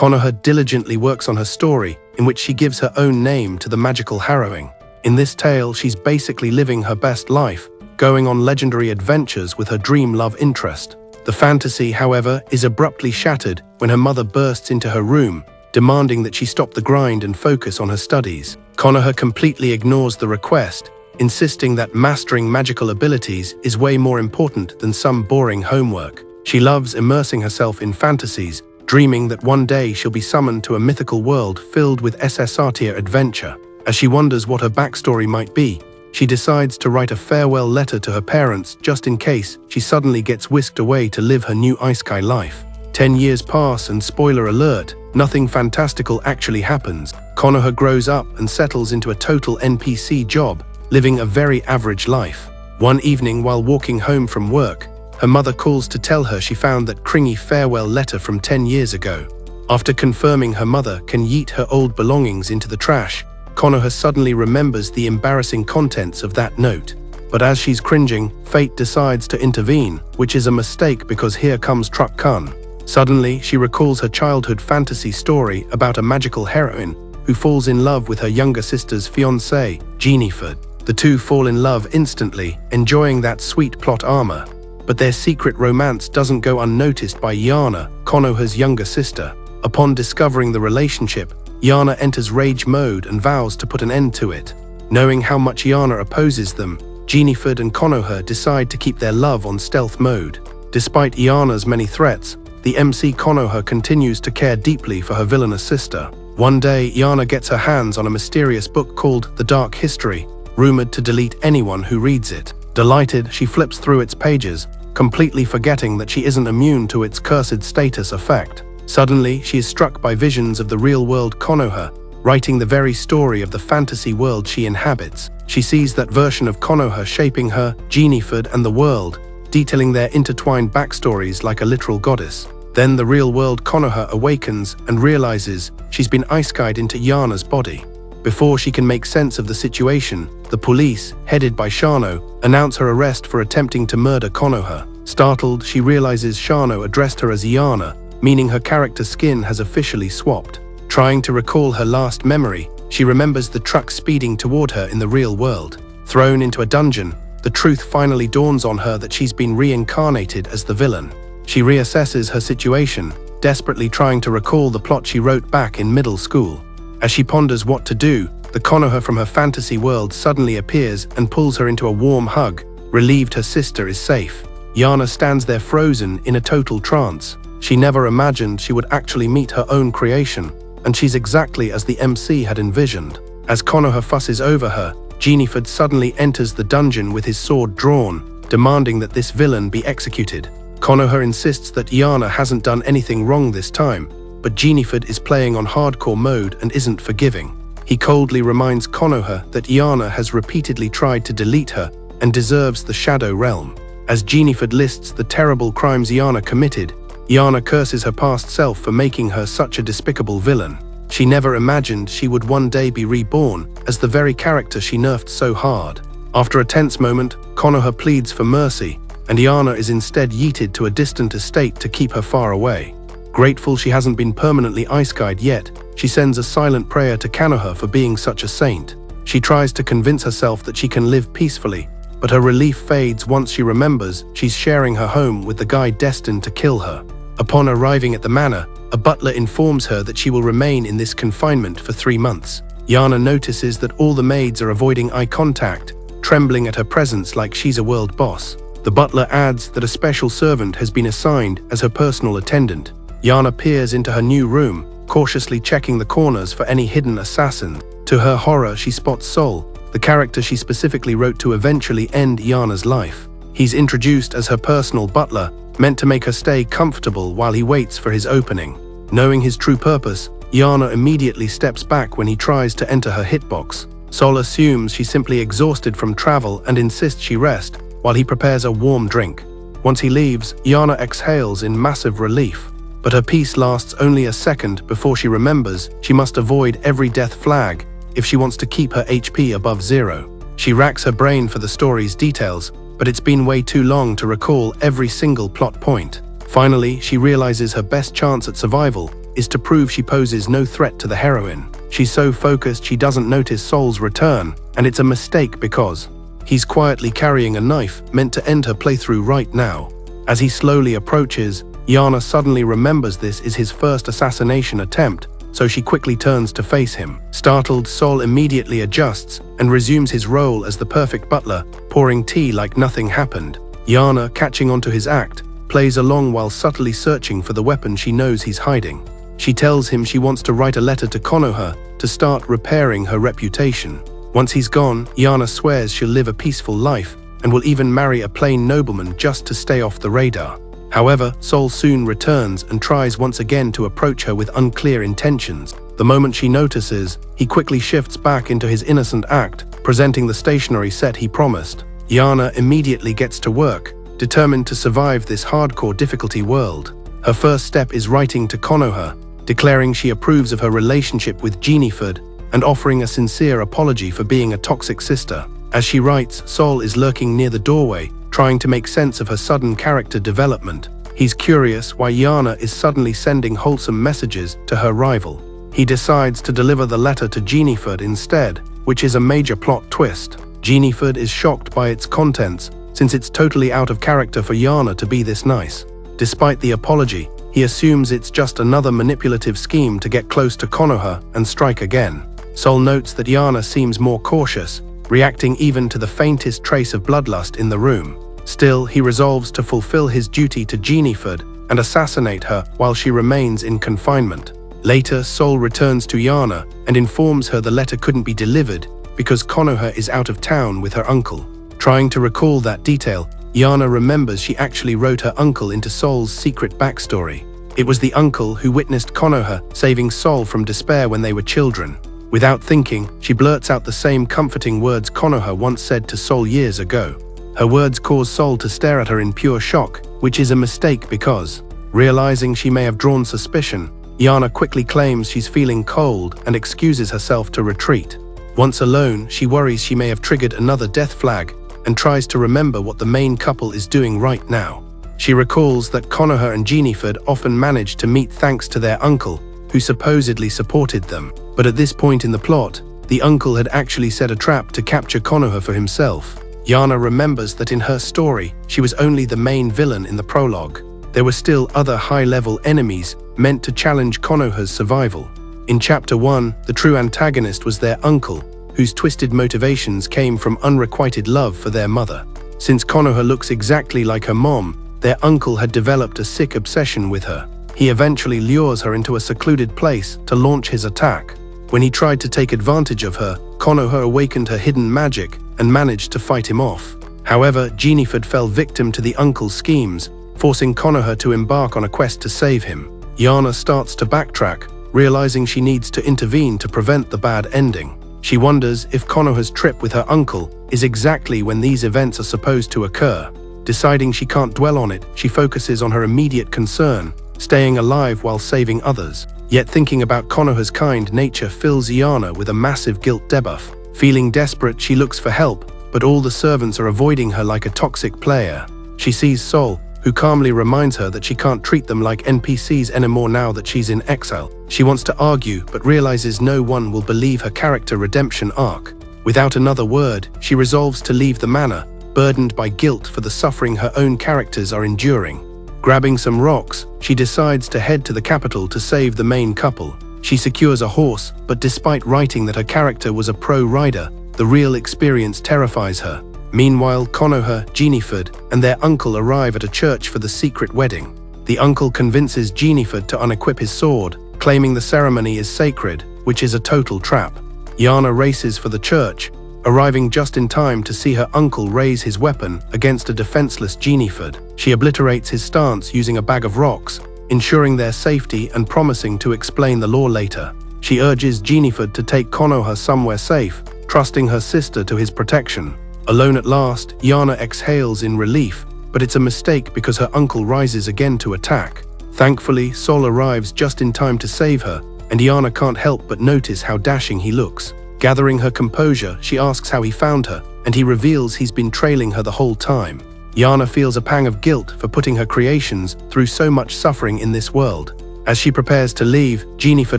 Konoha diligently works on her story, in which she gives her own name to the magical harrowing. In this tale, she's basically living her best life, going on legendary adventures with her dream love interest. The fantasy, however, is abruptly shattered when her mother bursts into her room, demanding that she stop the grind and focus on her studies. Konoha completely ignores the request, insisting that mastering magical abilities is way more important than some boring homework. She loves immersing herself in fantasies, dreaming that one day she'll be summoned to a mythical world filled with SSR-tier adventure. As she wonders what her backstory might be, she decides to write a farewell letter to her parents just in case she suddenly gets whisked away to live her new isekai life. 10 years pass and spoiler alert, nothing fantastical actually happens. Konoha grows up and settles into a total NPC job, living a very average life. One evening while walking home from work, her mother calls to tell her she found that cringy farewell letter from 10 years ago. After confirming her mother can yeet her old belongings into the trash, Konoha suddenly remembers the embarrassing contents of that note. But as she's cringing, fate decides to intervene, which is a mistake because here comes Truck-kun. Suddenly, she recalls her childhood fantasy story about a magical heroine who falls in love with her younger sister's fiancé, Jennifer. The two fall in love instantly, enjoying that sweet plot armor. But their secret romance doesn't go unnoticed by Yana, Konoha's younger sister. Upon discovering the relationship, Yana enters rage mode and vows to put an end to it. Knowing how much Yana opposes them, Jennifer and Konoha decide to keep their love on stealth mode. Despite Yana's many threats, the MC Konoha continues to care deeply for her villainous sister. One day, Yana gets her hands on a mysterious book called The Dark History, rumored to delete anyone who reads it. Delighted, she flips through its pages, completely forgetting that she isn't immune to its cursed status effect. Suddenly, she is struck by visions of the real-world Konoha, writing the very story of the fantasy world she inhabits. She sees that version of Konoha shaping her, Jennifer, and the world, detailing their intertwined backstories like a literal goddess. Then the real-world Konoha awakens and realizes she's been isekai'd into Yana's body. Before she can make sense of the situation, the police, headed by Shano, announce her arrest for attempting to murder Konoha. Startled, she realizes Shano addressed her as Yana, meaning her character's skin has officially swapped. Trying to recall her last memory, she remembers the truck speeding toward her in the real world. Thrown into a dungeon, the truth finally dawns on her that she's been reincarnated as the villain. She reassesses her situation, desperately trying to recall the plot she wrote back in middle school. As she ponders what to do, the Konoha from her fantasy world suddenly appears and pulls her into a warm hug, relieved her sister is safe. Yana stands there frozen in a total trance. She never imagined she would actually meet her own creation, and she's exactly as the MC had envisioned. As Konoha fusses over her, Jennifer suddenly enters the dungeon with his sword drawn, demanding that this villain be executed. Konoha insists that Yana hasn't done anything wrong this time, but Jennifer is playing on hardcore mode and isn't forgiving. He coldly reminds Konoha that Yana has repeatedly tried to delete her and deserves the Shadow Realm. As Jennifer lists the terrible crimes Yana committed, Yana curses her past self for making her such a despicable villain. She never imagined she would one day be reborn as the very character she nerfed so hard. After a tense moment, Konoha pleads for mercy, and Yana is instead yeeted to a distant estate to keep her far away. Grateful she hasn't been permanently isekai'd yet, she sends a silent prayer to Konoha for being such a saint. She tries to convince herself that she can live peacefully, but her relief fades once she remembers she's sharing her home with the guy destined to kill her. Upon arriving at the manor, a butler informs her that she will remain in this confinement for 3 months. Yana notices that all the maids are avoiding eye contact, trembling at her presence like she's a world boss. The butler adds that a special servant has been assigned as her personal attendant. Yana peers into her new room, cautiously checking the corners for any hidden assassins. To her horror, she spots Sol, the character she specifically wrote to eventually end Yana's life. He's introduced as her personal butler, meant to make her stay comfortable while he waits for his opening. Knowing his true purpose, Yana immediately steps back when he tries to enter her hitbox. Sol assumes she's simply exhausted from travel and insists she rest, while he prepares a warm drink. Once he leaves, Yana exhales in massive relief. But her peace lasts only a second before she remembers she must avoid every death flag if she wants to keep her HP above 0. She racks her brain for the story's details, but it's been way too long to recall every single plot point. Finally, she realizes her best chance at survival is to prove she poses no threat to the heroine. She's so focused she doesn't notice Sol's return, and it's a mistake because he's quietly carrying a knife meant to end her playthrough right now. As he slowly approaches, Yana suddenly remembers this is his first assassination attempt, so she quickly turns to face him. Startled, Sol immediately adjusts and resumes his role as the perfect butler, pouring tea like nothing happened. Yana, catching onto his act, plays along while subtly searching for the weapon she knows he's hiding. She tells him she wants to write a letter to Konoha to start repairing her reputation. Once he's gone, Yana swears she'll live a peaceful life and will even marry a plain nobleman just to stay off the radar. However, Sol soon returns and tries once again to approach her with unclear intentions. The moment she notices, he quickly shifts back into his innocent act, presenting the stationery set he promised. Yana immediately gets to work, determined to survive this hardcore difficulty world. Her first step is writing to Konoha, declaring she approves of her relationship with Jennifer and offering a sincere apology for being a toxic sister. As she writes, Sol is lurking near the doorway, trying to make sense of her sudden character development. He's curious why Yana is suddenly sending wholesome messages to her rival. He decides to deliver the letter to Jennifer instead, which is a major plot twist. Jennifer is shocked by its contents, since it's totally out of character for Yana to be this nice. Despite the apology, he assumes it's just another manipulative scheme to get close to Konoha and strike again. Sol notes that Yana seems more cautious, reacting even to the faintest trace of bloodlust in the room. Still, he resolves to fulfill his duty to Jennifer and assassinate her while she remains in confinement. Later, Sol returns to Yana and informs her the letter couldn't be delivered because Konoha is out of town with her uncle. Trying to recall that detail, Yana remembers she actually wrote her uncle into Sol's secret backstory. It was the uncle who witnessed Konoha saving Sol from despair when they were children. Without thinking, she blurts out the same comforting words Konoha once said to Sol years ago. Her words cause Sol to stare at her in pure shock, which is a mistake because, realizing she may have drawn suspicion, Yana quickly claims she's feeling cold and excuses herself to retreat. Once alone, she worries she may have triggered another death flag and tries to remember what the main couple is doing right now. She recalls that Konoha and Jennifer often managed to meet thanks to their uncle, who supposedly supported them. But at this point in the plot, the uncle had actually set a trap to capture Konoha for himself. Yana remembers that in her story, she was only the main villain in the prologue. There were still other high-level enemies meant to challenge Konoha's survival. In Chapter 1, the true antagonist was their uncle, whose twisted motivations came from unrequited love for their mother. Since Konoha looks exactly like her mom, their uncle had developed a sick obsession with her. He eventually lures her into a secluded place to launch his attack. When he tried to take advantage of her, Konoha awakened her hidden magic and managed to fight him off. However, Jennifer fell victim to the uncle's schemes, forcing Konoha to embark on a quest to save him. Yana starts to backtrack, realizing she needs to intervene to prevent the bad ending. She wonders if Konoha's trip with her uncle is exactly when these events are supposed to occur. Deciding she can't dwell on it, she focuses on her immediate concern, staying alive while saving others. Yet thinking about Konoha's kind nature fills Yana with a massive guilt debuff. Feeling desperate, she looks for help, but all the servants are avoiding her like a toxic player. She sees Sol, who calmly reminds her that she can't treat them like NPCs anymore now that she's in exile. She wants to argue, but realizes no one will believe her character redemption arc. Without another word, she resolves to leave the manor, burdened by guilt for the suffering her own characters are enduring. Grabbing some rocks, she decides to head to the capital to save the main couple. She secures a horse, but despite writing that her character was a pro rider, the real experience terrifies her. Meanwhile, Konoha, Jennifer, and their uncle arrive at a church for the secret wedding. The uncle convinces Jennifer to unequip his sword, claiming the ceremony is sacred, which is a total trap. Yana races for the church, arriving just in time to see her uncle raise his weapon against a defenseless Jennifer. She obliterates his stance using a bag of rocks, ensuring their safety and promising to explain the law later. She urges Jennifer to take Konoha somewhere safe, trusting her sister to his protection. Alone at last, Yana exhales in relief, but it's a mistake because her uncle rises again to attack. Thankfully, Sol arrives just in time to save her, and Yana can't help but notice how dashing he looks. Gathering her composure, she asks how he found her, and he reveals he's been trailing her the whole time. Yana feels a pang of guilt for putting her creations through so much suffering in this world. As she prepares to leave, Jennifer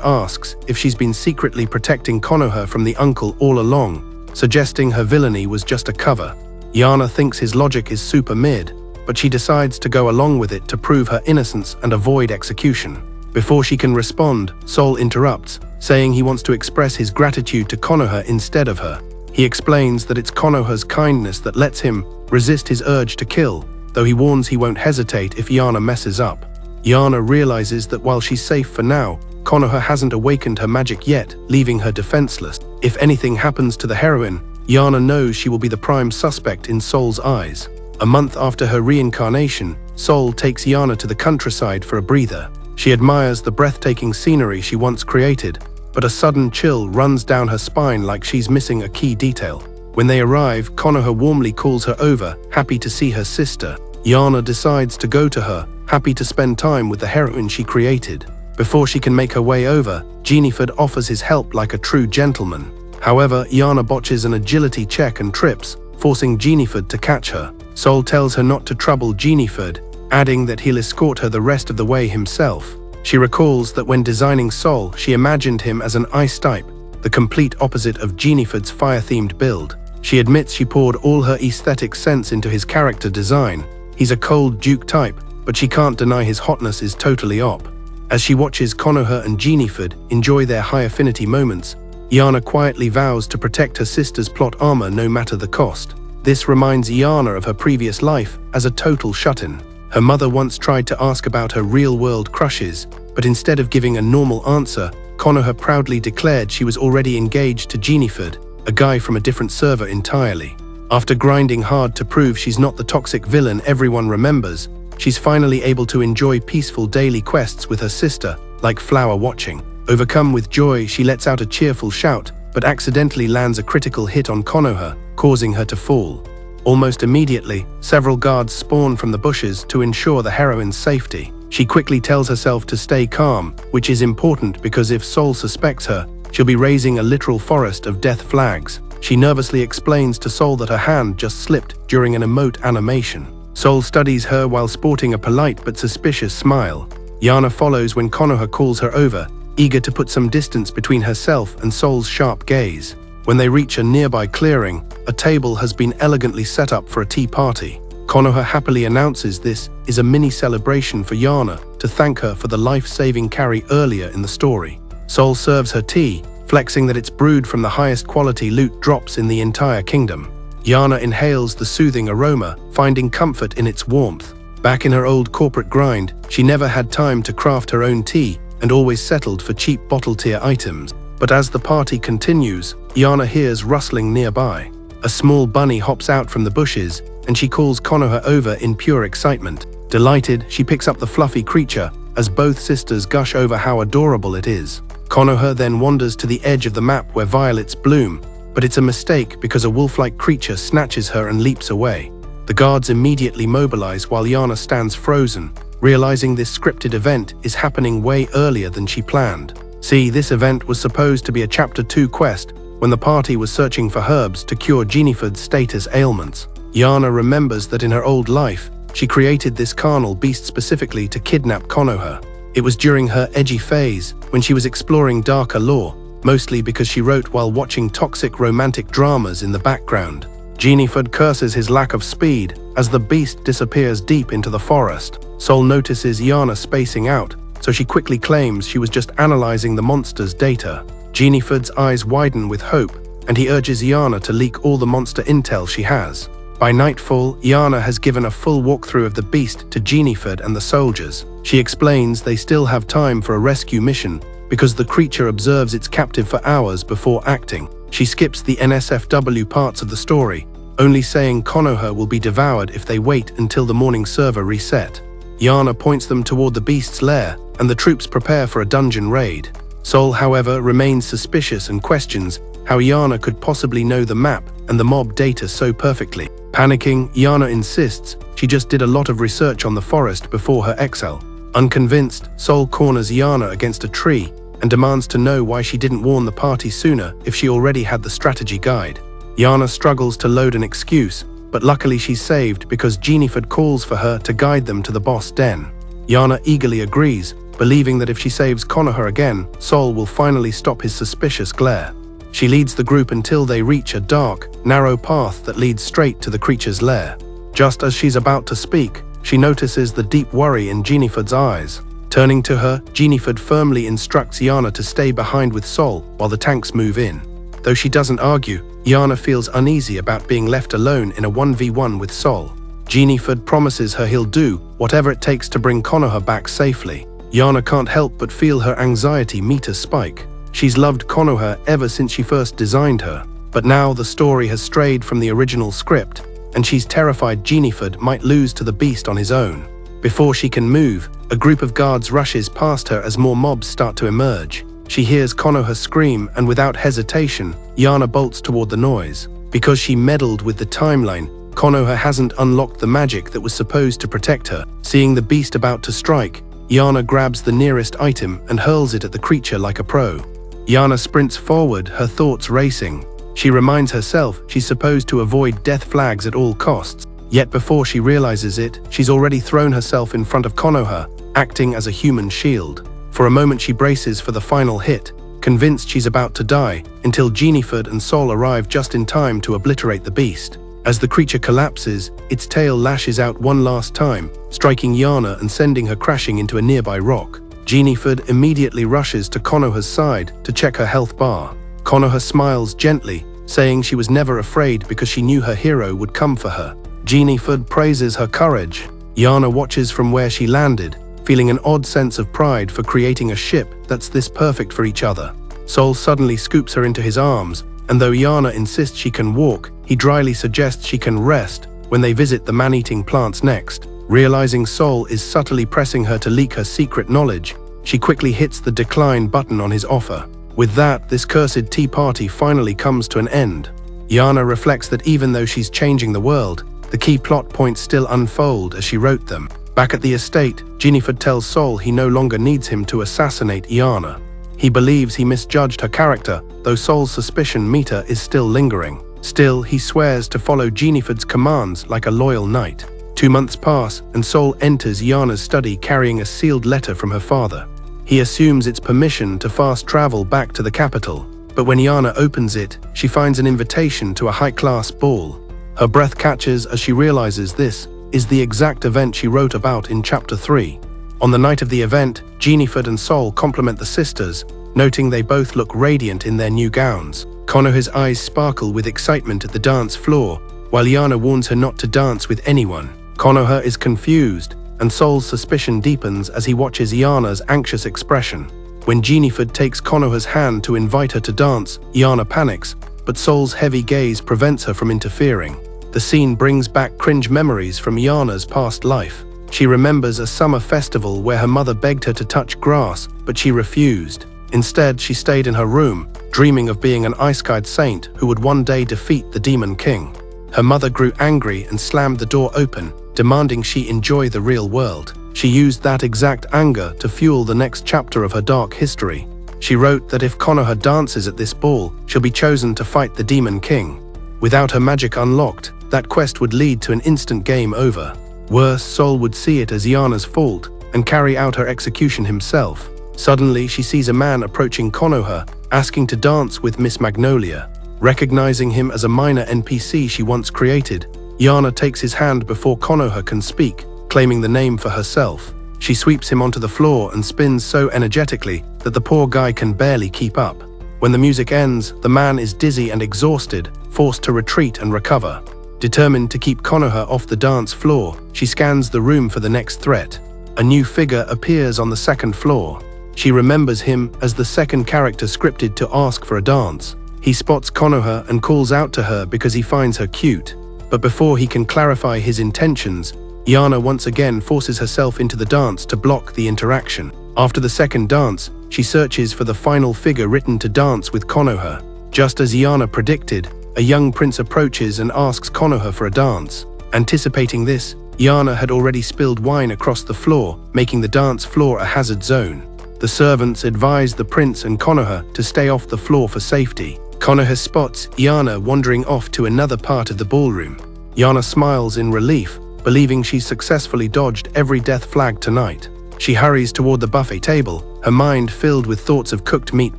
asks if she's been secretly protecting Konoha from the uncle all along, suggesting her villainy was just a cover. Yana thinks his logic is super mid, but she decides to go along with it to prove her innocence and avoid execution. Before she can respond, Sol interrupts, saying he wants to express his gratitude to Konoha instead of her. He explains that it's Konoha's kindness that lets him resist his urge to kill, though he warns he won't hesitate if Yana messes up. Yana realizes that while she's safe for now, Konoha hasn't awakened her magic yet, leaving her defenseless. If anything happens to the heroine, Yana knows she will be the prime suspect in Sol's eyes. A month after her reincarnation, Sol takes Yana to the countryside for a breather. She admires the breathtaking scenery she once created, but a sudden chill runs down her spine like she's missing a key detail. When they arrive, Konoha warmly calls her over, happy to see her sister. Yana decides to go to her, happy to spend time with the heroine she created. Before she can make her way over, Jennifer offers his help like a true gentleman. However, Yana botches an agility check and trips, forcing Jennifer to catch her. Sol tells her not to trouble Jennifer, adding that he'll escort her the rest of the way himself. She recalls that when designing Sol, she imagined him as an ice type, the complete opposite of Jennifer's fire-themed build. She admits she poured all her aesthetic sense into his character design. He's a cold Duke type, but she can't deny his hotness is totally op. As she watches Konoha and Jennifer enjoy their high-affinity moments, Yana quietly vows to protect her sister's plot armor no matter the cost. This reminds Yana of her previous life as a total shut-in. Her mother once tried to ask about her real-world crushes, but instead of giving a normal answer, Konoha proudly declared she was already engaged to Jennifer, a guy from a different server entirely. After grinding hard to prove she's not the toxic villain everyone remembers, she's finally able to enjoy peaceful daily quests with her sister, like flower watching. Overcome with joy, she lets out a cheerful shout, but accidentally lands a critical hit on Konoha, causing her to fall. Almost immediately, several guards spawn from the bushes to ensure the heroine's safety. She quickly tells herself to stay calm, which is important because if Sol suspects her, she'll be raising a literal forest of death flags. She nervously explains to Sol that her hand just slipped during an emote animation. Sol studies her while sporting a polite but suspicious smile. Yana follows when Konoha calls her over, eager to put some distance between herself and Sol's sharp gaze. When they reach a nearby clearing, a table has been elegantly set up for a tea party. Konoha happily announces this is a mini celebration for Yana to thank her for the life-saving carry earlier in the story. Sol serves her tea, flexing that it's brewed from the highest quality loot drops in the entire kingdom. Yana inhales the soothing aroma, finding comfort in its warmth. Back in her old corporate grind, she never had time to craft her own tea and always settled for cheap bottle-tier items. But as the party continues, Yana hears rustling nearby. A small bunny hops out from the bushes, and she calls Konoha over in pure excitement. Delighted, she picks up the fluffy creature, as both sisters gush over how adorable it is. Konoha then wanders to the edge of the map where violets bloom, but it's a mistake because a wolf-like creature snatches her and leaps away. The guards immediately mobilize while Yana stands frozen, realizing this scripted event is happening way earlier than she planned. See, this event was supposed to be a Chapter 2 quest when the party was searching for herbs to cure Jennifer's status ailments. Yana remembers that in her old life, she created this carnal beast specifically to kidnap Konoha. It was during her edgy phase, when she was exploring darker lore, mostly because she wrote while watching toxic romantic dramas in the background. Jennifer curses his lack of speed as the beast disappears deep into the forest. Sol notices Yana spacing out, so she quickly claims she was just analyzing the monster's data. Jennifer's eyes widen with hope, and he urges Yana to leak all the monster intel she has. By nightfall, Yana has given a full walkthrough of the beast to Jennifer and the soldiers. She explains they still have time for a rescue mission because the creature observes its captive for hours before acting. She skips the NSFW parts of the story, only saying Konoha will be devoured if they wait until the morning server reset. Yana points them toward the beast's lair, and the troops prepare for a dungeon raid. Sol, however, remains suspicious and questions how Yana could possibly know the map and the mob data so perfectly. Panicking, Yana insists she just did a lot of research on the forest before her exile. Unconvinced, Sol corners Yana against a tree and demands to know why she didn't warn the party sooner if she already had the strategy guide. Yana struggles to load an excuse, but luckily she's saved because Jennifer calls for her to guide them to the boss den. Yana eagerly agrees, believing that if she saves Konoha again, Sol will finally stop his suspicious glare. She leads the group until they reach a dark, narrow path that leads straight to the creature's lair. Just as she's about to speak, she notices the deep worry in Jinifud's eyes. Turning to her, Jinifud firmly instructs Yana to stay behind with Sol while the tanks move in. Though she doesn't argue, Yana feels uneasy about being left alone in a 1v1 with Sol. Jinifud promises her he'll do whatever it takes to bring Konoha back safely. Yana can't help but feel her anxiety meter spike. She's loved Konoha ever since she first designed her, but now the story has strayed from the original script, and she's terrified Jinifud might lose to the beast on his own. Before she can move, a group of guards rushes past her as more mobs start to emerge. She hears Konoha scream, and without hesitation, Yana bolts toward the noise. Because she meddled with the timeline, Konoha hasn't unlocked the magic that was supposed to protect her. Seeing the beast about to strike, Yana grabs the nearest item and hurls it at the creature like a pro. Yana sprints forward, her thoughts racing. She reminds herself she's supposed to avoid death flags at all costs. Yet before she realizes it, she's already thrown herself in front of Konoha, acting as a human shield. For a moment she braces for the final hit, convinced she's about to die, until Jinifud and Sol arrive just in time to obliterate the beast. As the creature collapses, its tail lashes out one last time, striking Yana and sending her crashing into a nearby rock. Jinifud immediately rushes to Konoha's side to check her health bar. Konoha smiles gently, saying she was never afraid because she knew her hero would come for her. Jinifud praises her courage. Yana watches from where she landed, feeling an odd sense of pride for creating a ship that's this perfect for each other. Sol suddenly scoops her into his arms, and though Yana insists she can walk, he dryly suggests she can rest when they visit the man-eating plants next. Realizing Sol is subtly pressing her to leak her secret knowledge, she quickly hits the decline button on his offer. With that, this cursed tea party finally comes to an end. Yana reflects that even though she's changing the world, the key plot points still unfold as she wrote them. Back at the estate, Jinifud tells Sol he no longer needs him to assassinate Yana. He believes he misjudged her character, though Sol's suspicion meter is still lingering. Still, he swears to follow Jinifud's commands like a loyal knight. 2 months pass, and Sol enters Yana's study carrying a sealed letter from her father. He assumes it's permission to fast travel back to the capital, but when Yana opens it, she finds an invitation to a high-class ball. Her breath catches as she realizes this is the exact event she wrote about in Chapter 3. On the night of the event, Jinifud and Sol compliment the sisters, noting they both look radiant in their new gowns. Konoha's eyes sparkle with excitement at the dance floor, while Yana warns her not to dance with anyone. Konoha is confused, and Sol's suspicion deepens as he watches Yana's anxious expression. When Jinifud takes Konoha's hand to invite her to dance, Yana panics, but Sol's heavy gaze prevents her from interfering. The scene brings back cringe memories from Yana's past life. She remembers a summer festival where her mother begged her to touch grass, but she refused. Instead, she stayed in her room, dreaming of being an ice-guide saint who would one day defeat the Demon King. Her mother grew angry and slammed the door open, demanding she enjoy the real world. She used that exact anger to fuel the next chapter of her dark history. She wrote that if Konoha dances at this ball, she'll be chosen to fight the Demon King. Without her magic unlocked, that quest would lead to an instant game over. Worse, Sol would see it as Yana's fault and carry out her execution himself. Suddenly, she sees a man approaching Konoha, asking to dance with Miss Magnolia. Recognizing him as a minor NPC she once created, Yana takes his hand before Konoha can speak, claiming the name for herself. She sweeps him onto the floor and spins so energetically that the poor guy can barely keep up. When the music ends, the man is dizzy and exhausted, forced to retreat and recover. Determined to keep Konoha off the dance floor, she scans the room for the next threat. A new figure appears on the second floor. She remembers him as the second character scripted to ask for a dance. He spots Konoha and calls out to her because he finds her cute. But before he can clarify his intentions, Yana once again forces herself into the dance to block the interaction. After the second dance, she searches for the final figure written to dance with Konoha. Just as Yana predicted, a young prince approaches and asks Konoha for a dance. Anticipating this, Yana had already spilled wine across the floor, making the dance floor a hazard zone. The servants advise the prince and Konoha to stay off the floor for safety. Konoha spots Yana wandering off to another part of the ballroom. Yana smiles in relief, believing she's successfully dodged every death flag tonight. She hurries toward the buffet table, her mind filled with thoughts of cooked meat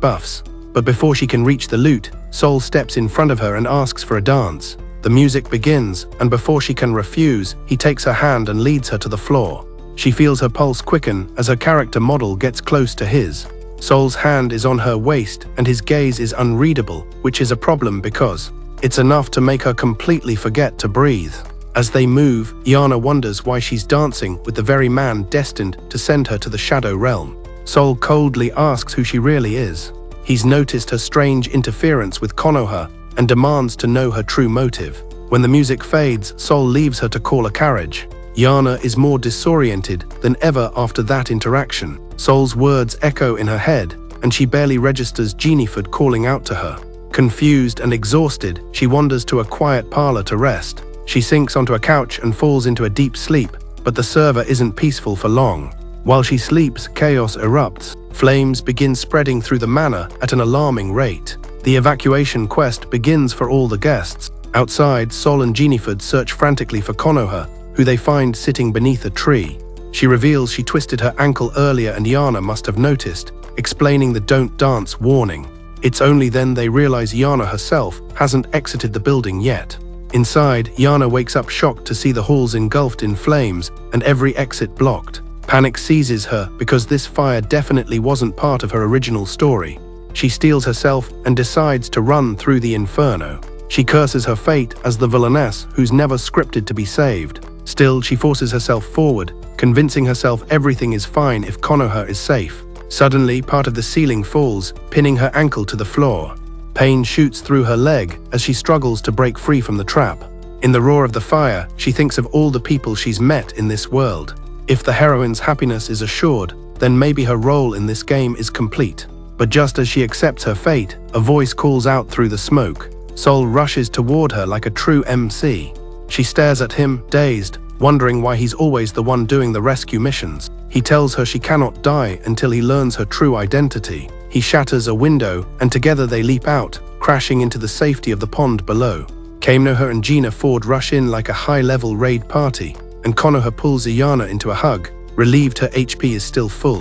buffs. But before she can reach the loot, Sol steps in front of her and asks for a dance. The music begins, and before she can refuse, he takes her hand and leads her to the floor. She feels her pulse quicken as her character model gets close to his. Sol's hand is on her waist, and his gaze is unreadable, which is a problem because it's enough to make her completely forget to breathe. As they move, Iana wonders why she's dancing with the very man destined to send her to the Shadow Realm. Sol coldly asks who she really is. He's noticed her strange interference with Konoha and demands to know her true motive. When the music fades, Sol leaves her to call a carriage. Iana is more disoriented than ever after that interaction. Sol's words echo in her head, and she barely registers Jennifer calling out to her. Confused and exhausted, she wanders to a quiet parlor to rest. She sinks onto a couch and falls into a deep sleep, but the server isn't peaceful for long. While she sleeps, chaos erupts. Flames begin spreading through the manor at an alarming rate. The evacuation quest begins for all the guests. Outside, Sol and Jennifer search frantically for Konoha, who they find sitting beneath a tree. She reveals she twisted her ankle earlier and Iana must have noticed, explaining the "don't dance" warning. It's only then they realize Iana herself hasn't exited the building yet. Inside, Iana wakes up shocked to see the halls engulfed in flames and every exit blocked. Panic seizes her because this fire definitely wasn't part of her original story. She steels herself and decides to run through the inferno. She curses her fate as the villainess who's never scripted to be saved. Still, she forces herself forward, convincing herself everything is fine if Konoha is safe. Suddenly, part of the ceiling falls, pinning her ankle to the floor. Pain shoots through her leg as she struggles to break free from the trap. In the roar of the fire, she thinks of all the people she's met in this world. If the heroine's happiness is assured, then maybe her role in this game is complete. But just as she accepts her fate, a voice calls out through the smoke. Sol rushes toward her like a true MC. She stares at him, dazed, wondering why he's always the one doing the rescue missions. He tells her she cannot die until he learns her true identity. He shatters a window, and together they leap out, crashing into the safety of the pond below. Konoha and Gina Ford rush in like a high-level raid party, and Konoha pulls Iana into a hug, relieved her HP is still full.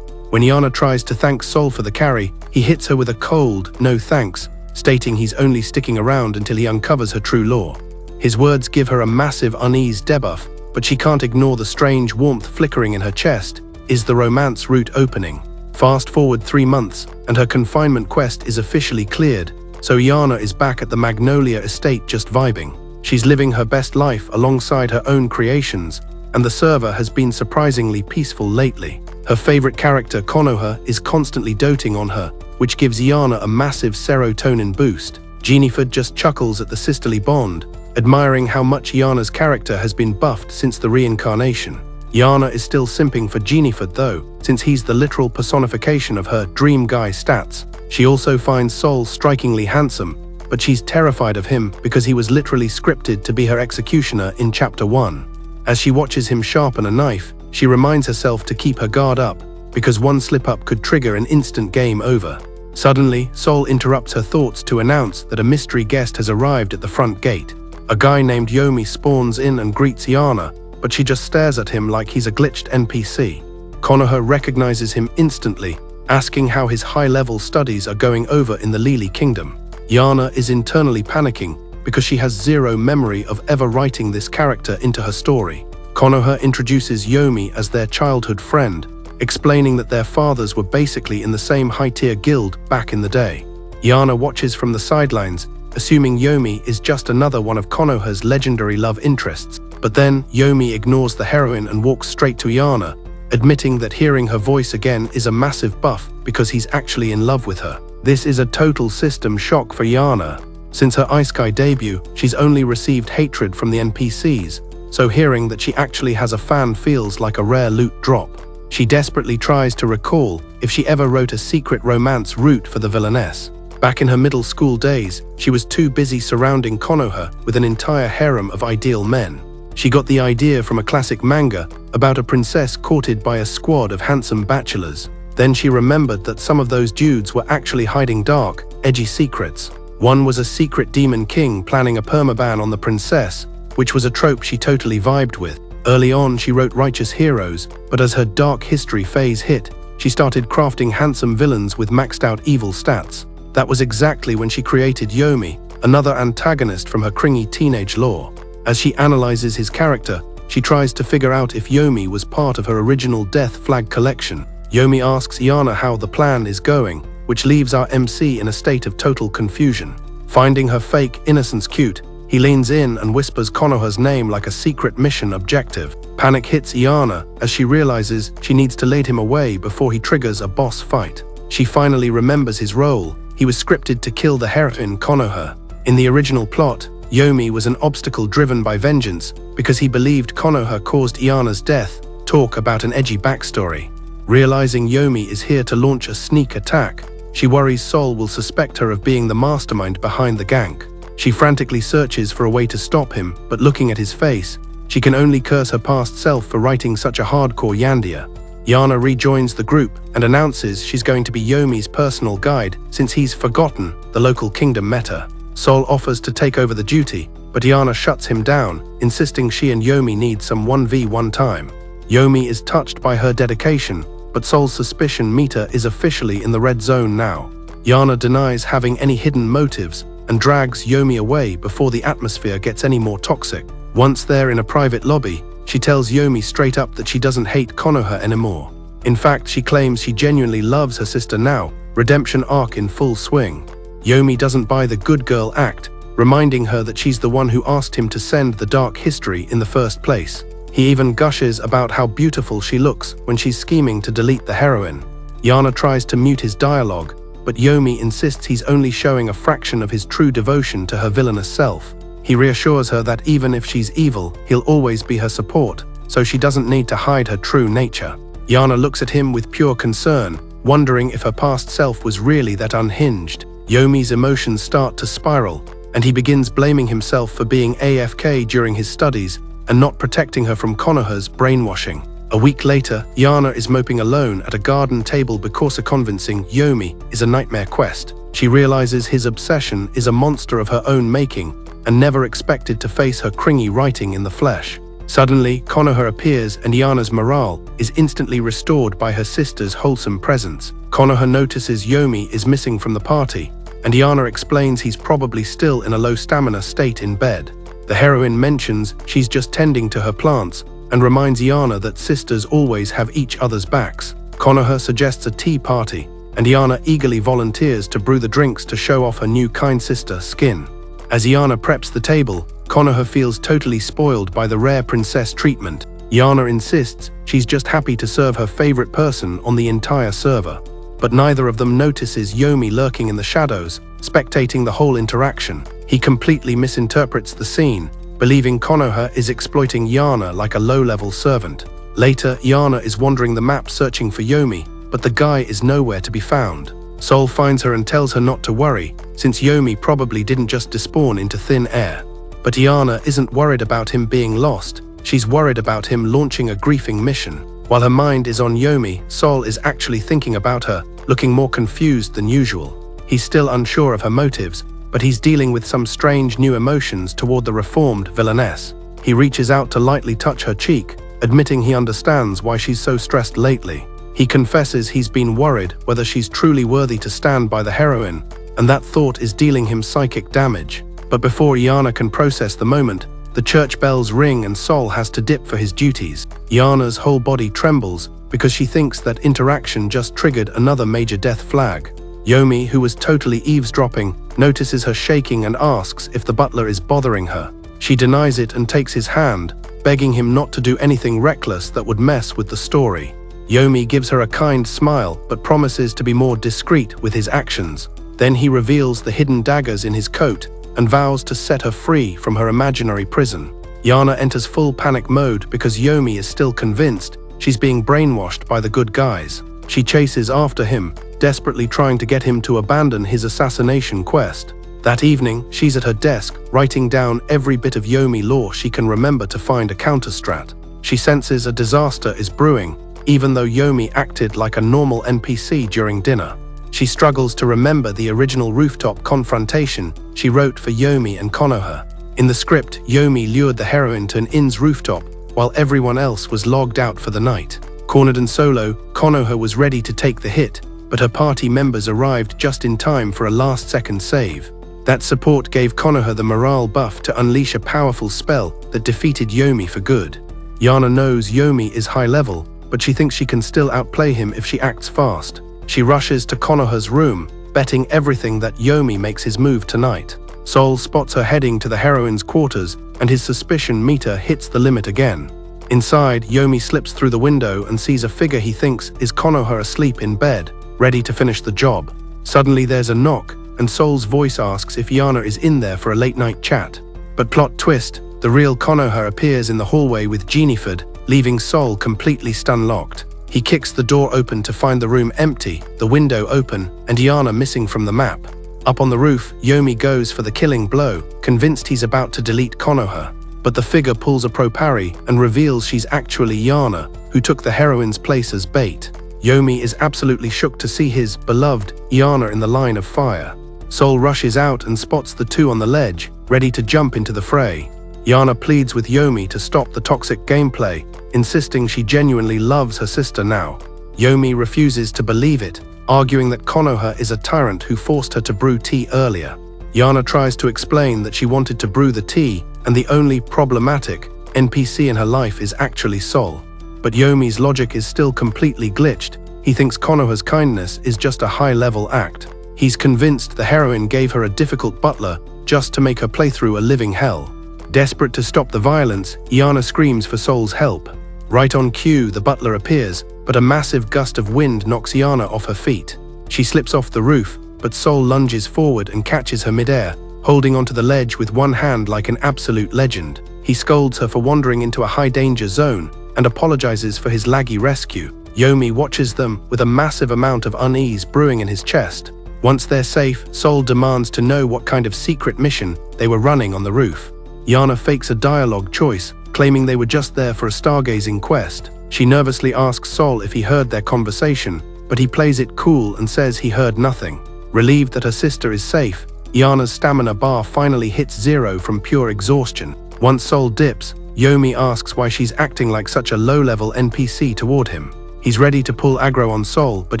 When Iana tries to thank Sol for the carry, he hits her with a cold, "no thanks," stating he's only sticking around until he uncovers her true lore. His words give her a massive unease debuff, but she can't ignore the strange warmth flickering in her chest. Is the romance route opening? Fast forward 3 months, and her confinement quest is officially cleared, so Iana is back at the Magnolia estate just vibing. She's living her best life alongside her own creations, and the server has been surprisingly peaceful lately. Her favorite character, Konoha, is constantly doting on her, which gives Iana a massive serotonin boost. Jennifer just chuckles at the sisterly bond, admiring how much Iana's character has been buffed since the reincarnation. Iana is still simping for Jennifer though, since he's the literal personification of her dream guy stats. She also finds Sol strikingly handsome, but she's terrified of him because he was literally scripted to be her executioner in Chapter 1. As she watches him sharpen a knife, she reminds herself to keep her guard up, because one slip-up could trigger an instant game over. Suddenly, Sol interrupts her thoughts to announce that a mystery guest has arrived at the front gate. A guy named Yomi spawns in and greets Iana, but she just stares at him like he's a glitched NPC. Konoha recognizes him instantly, asking how his high-level studies are going over in the Lily Kingdom. Iana is internally panicking because she has zero memory of ever writing this character into her story. Konoha introduces Yomi as their childhood friend, explaining that their fathers were basically in the same high-tier guild back in the day. Iana watches from the sidelines, assuming Yomi is just another one of Konoha's legendary love interests. But then, Yomi ignores the heroine and walks straight to Iana, admitting that hearing her voice again is a massive buff because he's actually in love with her. This is a total system shock for Iana. Since her Isekai debut, she's only received hatred from the NPCs, so hearing that she actually has a fan feels like a rare loot drop. She desperately tries to recall if she ever wrote a secret romance route for the villainess. Back in her middle school days, she was too busy surrounding Konoha with an entire harem of ideal men. She got the idea from a classic manga about a princess courted by a squad of handsome bachelors. Then she remembered that some of those dudes were actually hiding dark, edgy secrets. One was a secret demon king planning a permaban on the princess, which was a trope she totally vibed with. Early on, she wrote righteous heroes, but as her dark history phase hit, she started crafting handsome villains with maxed out evil stats. That was exactly when she created Yomi, another antagonist from her cringy teenage lore. As she analyzes his character, she tries to figure out if Yomi was part of her original Death Flag collection. Yomi asks Iana how the plan is going, which leaves our MC in a state of total confusion. Finding her fake innocence cute, he leans in and whispers Konoha's name like a secret mission objective. Panic hits Iana as she realizes she needs to lead him away before he triggers a boss fight. She finally remembers his role. He was scripted to kill the heroine Konoha. In the original plot, Yomi was an obstacle driven by vengeance because he believed Konoha caused Iana's death. Talk about an edgy backstory. Realizing Yomi is here to launch a sneak attack, she worries Sol will suspect her of being the mastermind behind the gank. She frantically searches for a way to stop him, but looking at his face, she can only curse her past self for writing such a hardcore yandia. Iana rejoins the group and announces she's going to be Yomi's personal guide since he's forgotten the local kingdom meta. Sol offers to take over the duty, but Iana shuts him down, insisting she and Yomi need some 1v1 time. Yomi is touched by her dedication, but Sol's suspicion meter is officially in the red zone now. Iana denies having any hidden motives and drags Yomi away before the atmosphere gets any more toxic. Once there in a private lobby, she tells Yomi straight up that she doesn't hate Konoha anymore. In fact, she claims she genuinely loves her sister now, redemption arc in full swing. Yomi doesn't buy the good girl act, reminding her that she's the one who asked him to send the dark history in the first place. He even gushes about how beautiful she looks when she's scheming to delete the heroine. Iana tries to mute his dialogue, but Yomi insists he's only showing a fraction of his true devotion to her villainous self. He reassures her that even if she's evil, he'll always be her support, so she doesn't need to hide her true nature. Iana looks at him with pure concern, wondering if her past self was really that unhinged. Yomi's emotions start to spiral, and he begins blaming himself for being AFK during his studies and not protecting her from Konoha's brainwashing. A week later, Iana is moping alone at a garden table because convincing Yomi is a nightmare quest. She realizes his obsession is a monster of her own making and never expected to face her cringy writing in the flesh. Suddenly, Konoha appears and Iana's morale is instantly restored by her sister's wholesome presence. Konoha notices Yomi is missing from the party, and Iana explains he's probably still in a low stamina state in bed. The heroine mentions she's just tending to her plants and reminds Iana that sisters always have each other's backs. Konoha suggests a tea party, and Iana eagerly volunteers to brew the drinks to show off her new kind sister skin. As Iana preps the table, Konoha feels totally spoiled by the rare princess treatment. Iana insists she's just happy to serve her favorite person on the entire server. But neither of them notices Yomi lurking in the shadows, spectating the whole interaction. He completely misinterprets the scene, believing Konoha is exploiting Iana like a low-level servant. Later, Iana is wandering the map searching for Yomi, but the guy is nowhere to be found. Sol finds her and tells her not to worry, since Yomi probably didn't just despawn into thin air. But Iana isn't worried about him being lost, she's worried about him launching a griefing mission. While her mind is on Yomi, Sol is actually thinking about her, looking more confused than usual. He's still unsure of her motives, but he's dealing with some strange new emotions toward the reformed villainess. He reaches out to lightly touch her cheek, admitting he understands why she's so stressed lately. He confesses he's been worried whether she's truly worthy to stand by the heroine, and that thought is dealing him psychic damage. But before Iana can process the moment, the church bells ring and Sol has to dip for his duties. Iana's whole body trembles because she thinks that interaction just triggered another major death flag. Yomi, who was totally eavesdropping, notices her shaking and asks if the butler is bothering her. She denies it and takes his hand, begging him not to do anything reckless that would mess with the story. Yomi gives her a kind smile but promises to be more discreet with his actions. Then he reveals the hidden daggers in his coat and vows to set her free from her imaginary prison. Iana enters full panic mode because Yomi is still convinced she's being brainwashed by the good guys. She chases after him, desperately trying to get him to abandon his assassination quest. That evening, she's at her desk, writing down every bit of Yomi lore she can remember to find a counterstrat. She senses a disaster is brewing, even though Yomi acted like a normal NPC during dinner. She struggles to remember the original rooftop confrontation she wrote for Yomi and Konoha. In the script, Yomi lured the heroine to an inn's rooftop, while everyone else was logged out for the night. Cornered and solo, Konoha was ready to take the hit, but her party members arrived just in time for a last-second save. That support gave Konoha the morale buff to unleash a powerful spell that defeated Yomi for good. Yana knows Yomi is high level, but she thinks she can still outplay him if she acts fast. She rushes to Konoha's room, betting everything that Yomi makes his move tonight. Sol spots her heading to the heroine's quarters, and his suspicion meter hits the limit again. Inside, Yomi slips through the window and sees a figure he thinks is Konoha asleep in bed, ready to finish the job. Suddenly there's a knock, and Sol's voice asks if Yana is in there for a late-night chat. But plot twist, the real Konoha appears in the hallway with Jennifer, leaving Sol completely stun-locked. He kicks the door open to find the room empty, the window open, and Yana missing from the map. Up on the roof, Yomi goes for the killing blow, convinced he's about to delete Konoha. But the figure pulls a pro-parry and reveals she's actually Yana, who took the heroine's place as bait. Yomi is absolutely shook to see his beloved Yana in the line of fire. Sol rushes out and spots the two on the ledge, ready to jump into the fray. Yana pleads with Yomi to stop the toxic gameplay, insisting she genuinely loves her sister now. Yomi refuses to believe it, arguing that Konoha is a tyrant who forced her to brew tea earlier. Yana tries to explain that she wanted to brew the tea, and the only problematic NPC in her life is actually Sol. But Yomi's logic is still completely glitched. He thinks Konoha's kindness is just a high-level act. He's convinced the heroine gave her a difficult butler just to make her play through a living hell. Desperate to stop the violence, Yana screams for Sol's help. Right on cue, the butler appears, but a massive gust of wind knocks Yana off her feet. She slips off the roof, but Sol lunges forward and catches her midair, holding onto the ledge with one hand like an absolute legend. He scolds her for wandering into a high-danger zone and apologizes for his laggy rescue. Yomi watches them with a massive amount of unease brewing in his chest. Once they're safe, Sol demands to know what kind of secret mission they were running on the roof. Yana fakes a dialogue choice, claiming they were just there for a stargazing quest. She nervously asks Sol if he heard their conversation, but he plays it cool and says he heard nothing. Relieved that her sister is safe, Yana's stamina bar finally hits 0 from pure exhaustion. Once Sol dips, Yomi asks why she's acting like such a low-level NPC toward him. He's ready to pull aggro on Sol, but